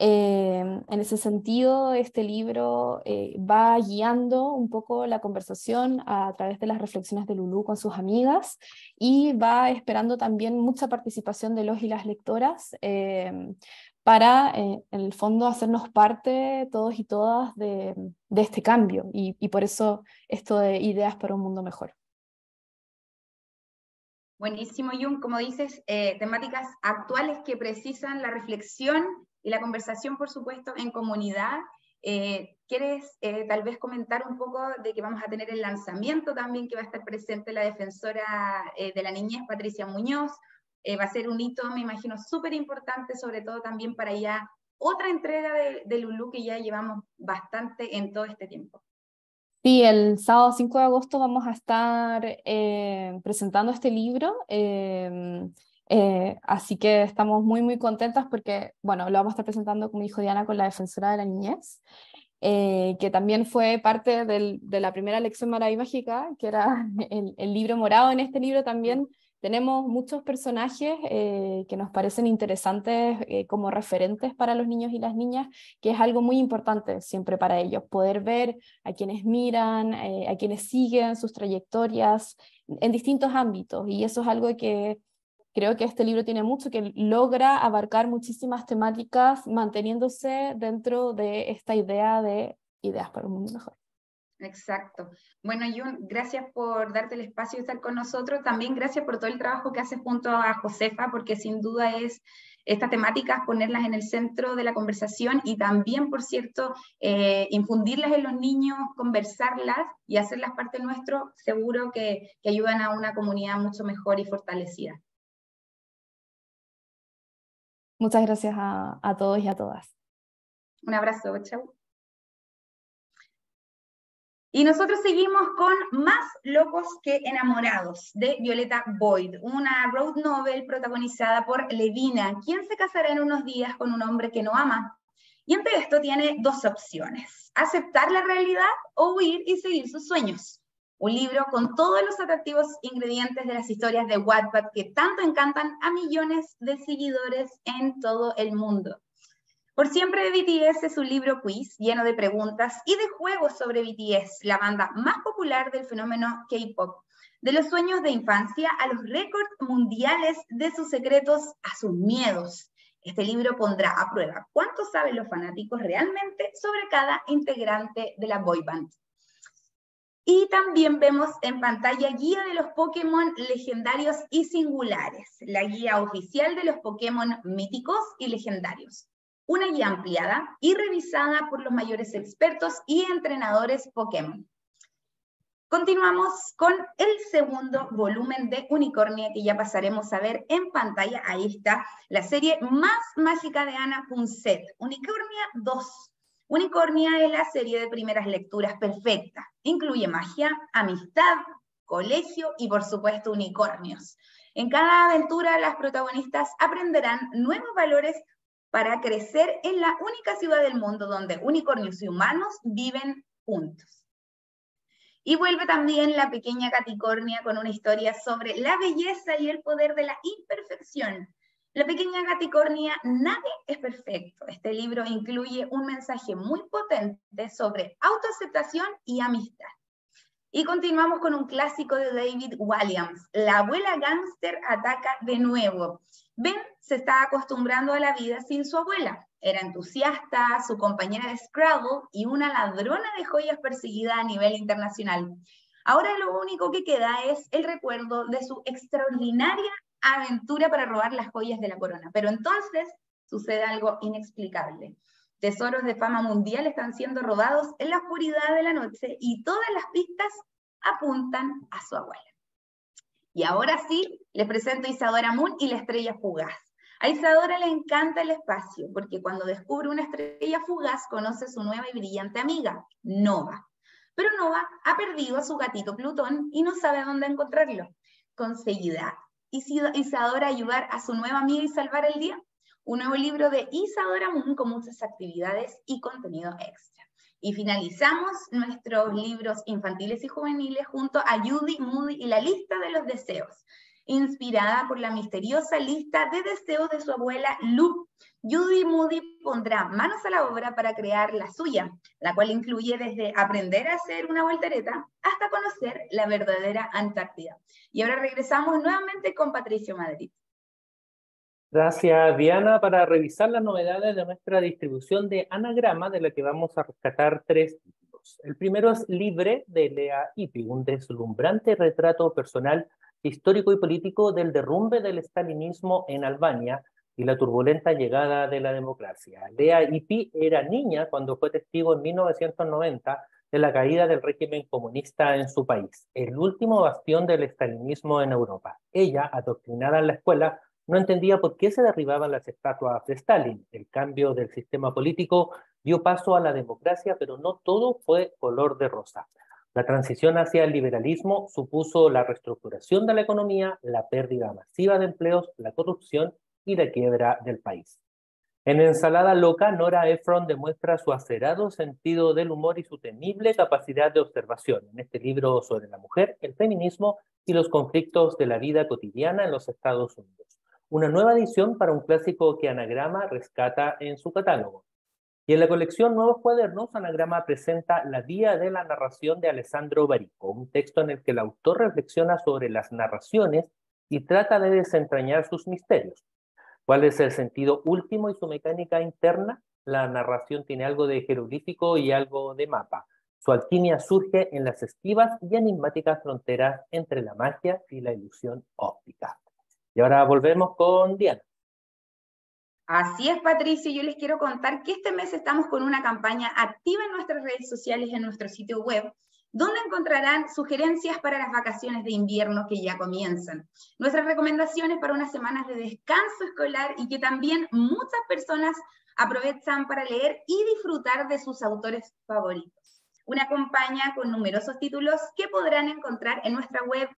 En ese sentido, este libro va guiando un poco la conversación a través de las reflexiones de Lulú con sus amigas y va esperando también mucha participación de los y las lectoras para, en el fondo, hacernos parte todos y todas de este cambio y por eso esto de Ideas para un Mundo Mejor. Buenísimo, Yun. Como dices, temáticas actuales que precisan la reflexión y la conversación, por supuesto, en comunidad. ¿Quieres tal vez comentar un poco de que vamos a tener el lanzamiento también, que va a estar presente la defensora de la niñez, Patricia Muñoz? Va a ser un hito, me imagino, súper importante, sobre todo también para ya otra entrega de Lulú que ya llevamos bastante en todo este tiempo. Sí, el sábado 5 de agosto vamos a estar presentando este libro, así que estamos muy, muy contentas porque, bueno, lo vamos a estar presentando, como dijo Diana, con la defensora de la niñez, que también fue parte de la primera lección Maravimágica, que era el libro morado. En este libro también tenemos muchos personajes que nos parecen interesantes como referentes para los niños y las niñas, que es algo muy importante siempre para ellos, poder ver a quienes miran, a quienes siguen sus trayectorias en distintos ámbitos, y eso es algo que creo que este libro tiene mucho, que logra abarcar muchísimas temáticas manteniéndose dentro de esta idea de Ideas para un Mundo Mejor. Exacto. Bueno, Yun, gracias por darte el espacio y estar con nosotros. También gracias por todo el trabajo que haces junto a Josefa, porque sin duda es estas temáticas ponerlas en el centro de la conversación y también, por cierto, infundirlas en los niños, conversarlas y hacerlas parte nuestro, seguro que ayudan a una comunidad mucho mejor y fortalecida. Muchas gracias a todos y a todas. Un abrazo, chau. Y nosotros seguimos con Más locos que enamorados, de Violeta Boyd, una road novel protagonizada por Levina, quien se casará en unos días con un hombre que no ama. Y ante esto tiene dos opciones: aceptar la realidad o huir y seguir sus sueños. Un libro con todos los atractivos ingredientes de las historias de Wattpad que tanto encantan a millones de seguidores en todo el mundo. Por siempre de BTS es un libro quiz lleno de preguntas y de juegos sobre BTS, la banda más popular del fenómeno K-pop. De los sueños de infancia a los récords mundiales, de sus secretos a sus miedos. Este libro pondrá a prueba cuánto saben los fanáticos realmente sobre cada integrante de la boy band. Y también vemos en pantalla Guía de los Pokémon legendarios y singulares, la guía oficial de los Pokémon míticos y legendarios. Una guía ampliada y revisada por los mayores expertos y entrenadores Pokémon. Continuamos con el segundo volumen de Unicornia, que ya pasaremos a ver en pantalla. Ahí está la serie más mágica de Ana Punset, Unicornia 2. Unicornia es la serie de primeras lecturas perfecta. Incluye magia, amistad, colegio y, por supuesto, unicornios. En cada aventura, las protagonistas aprenderán nuevos valores para crecer en la única ciudad del mundo donde unicornios y humanos viven juntos. Y vuelve también La pequeña Gaticornia con una historia sobre la belleza y el poder de la imperfección. La pequeña Gaticornia, nadie es perfecto. Este libro incluye un mensaje muy potente sobre autoaceptación y amistad. Y continuamos con un clásico de David Walliams, La abuela gángster ataca de nuevo. Ben se está acostumbrando a la vida sin su abuela. Era entusiasta, su compañera de Scrabble y una ladrona de joyas perseguida a nivel internacional. Ahora lo único que queda es el recuerdo de su extraordinaria aventura para robar las joyas de la corona. Pero entonces sucede algo inexplicable. Tesoros de fama mundial están siendo robados en la oscuridad de la noche y todas las pistas apuntan a su abuela. Y ahora sí, les presento a Isadora Moon y la estrella fugaz. A Isadora le encanta el espacio, porque cuando descubre una estrella fugaz, conoce a su nueva y brillante amiga, Nova. Pero Nova ha perdido a su gatito Plutón y no sabe dónde encontrarlo. ¿Conseguirá Isadora ayudar a su nueva amiga y salvar el día? Un nuevo libro de Isadora Moon con muchas actividades y contenido extra. Y finalizamos nuestros libros infantiles y juveniles junto a Judy Moody y la lista de los deseos. Inspirada por la misteriosa lista de deseos de su abuela Lu, Judy Moody pondrá manos a la obra para crear la suya, la cual incluye desde aprender a hacer una voltereta hasta conocer la verdadera Antártida. Y ahora regresamos nuevamente con Patricio Madrid. Gracias, Diana, para revisar las novedades de nuestra distribución de Anagrama, de la que vamos a rescatar 3 títulos. El primero es Libre, de Lea Ypi, un deslumbrante retrato personal, histórico y político del derrumbe del stalinismo en Albania y la turbulenta llegada de la democracia. Lea Ypi era niña cuando fue testigo en 1990 de la caída del régimen comunista en su país, el último bastión del stalinismo en Europa. Ella, adoctrinada en la escuela, no entendía por qué se derribaban las estatuas de Stalin. El cambio del sistema político dio paso a la democracia, pero no todo fue color de rosa. La transición hacia el liberalismo supuso la reestructuración de la economía, la pérdida masiva de empleos, la corrupción y la quiebra del país. En Ensalada Loca, Nora Ephron demuestra su acerado sentido del humor y su temible capacidad de observación en este libro sobre la mujer, el feminismo y los conflictos de la vida cotidiana en los Estados Unidos. Una nueva edición para un clásico que Anagrama rescata en su catálogo. Y en la colección Nuevos Cuadernos, Anagrama presenta La Vía de la Narración de Alessandro Barico, un texto en el que el autor reflexiona sobre las narraciones y trata de desentrañar sus misterios. ¿Cuál es el sentido último y su mecánica interna? La narración tiene algo de jeroglífico y algo de mapa. Su alquimia surge en las esquivas y enigmáticas fronteras entre la magia y la ilusión óptica. Y ahora volvemos con Diana. Así es, Patricio. Yo les quiero contar que este mes estamos con una campaña activa en nuestras redes sociales, en nuestro sitio web, donde encontrarán sugerencias para las vacaciones de invierno que ya comienzan. Nuestras recomendaciones para unas semanas de descanso escolar y que también muchas personas aprovechan para leer y disfrutar de sus autores favoritos. Una campaña con numerosos títulos que podrán encontrar en nuestra web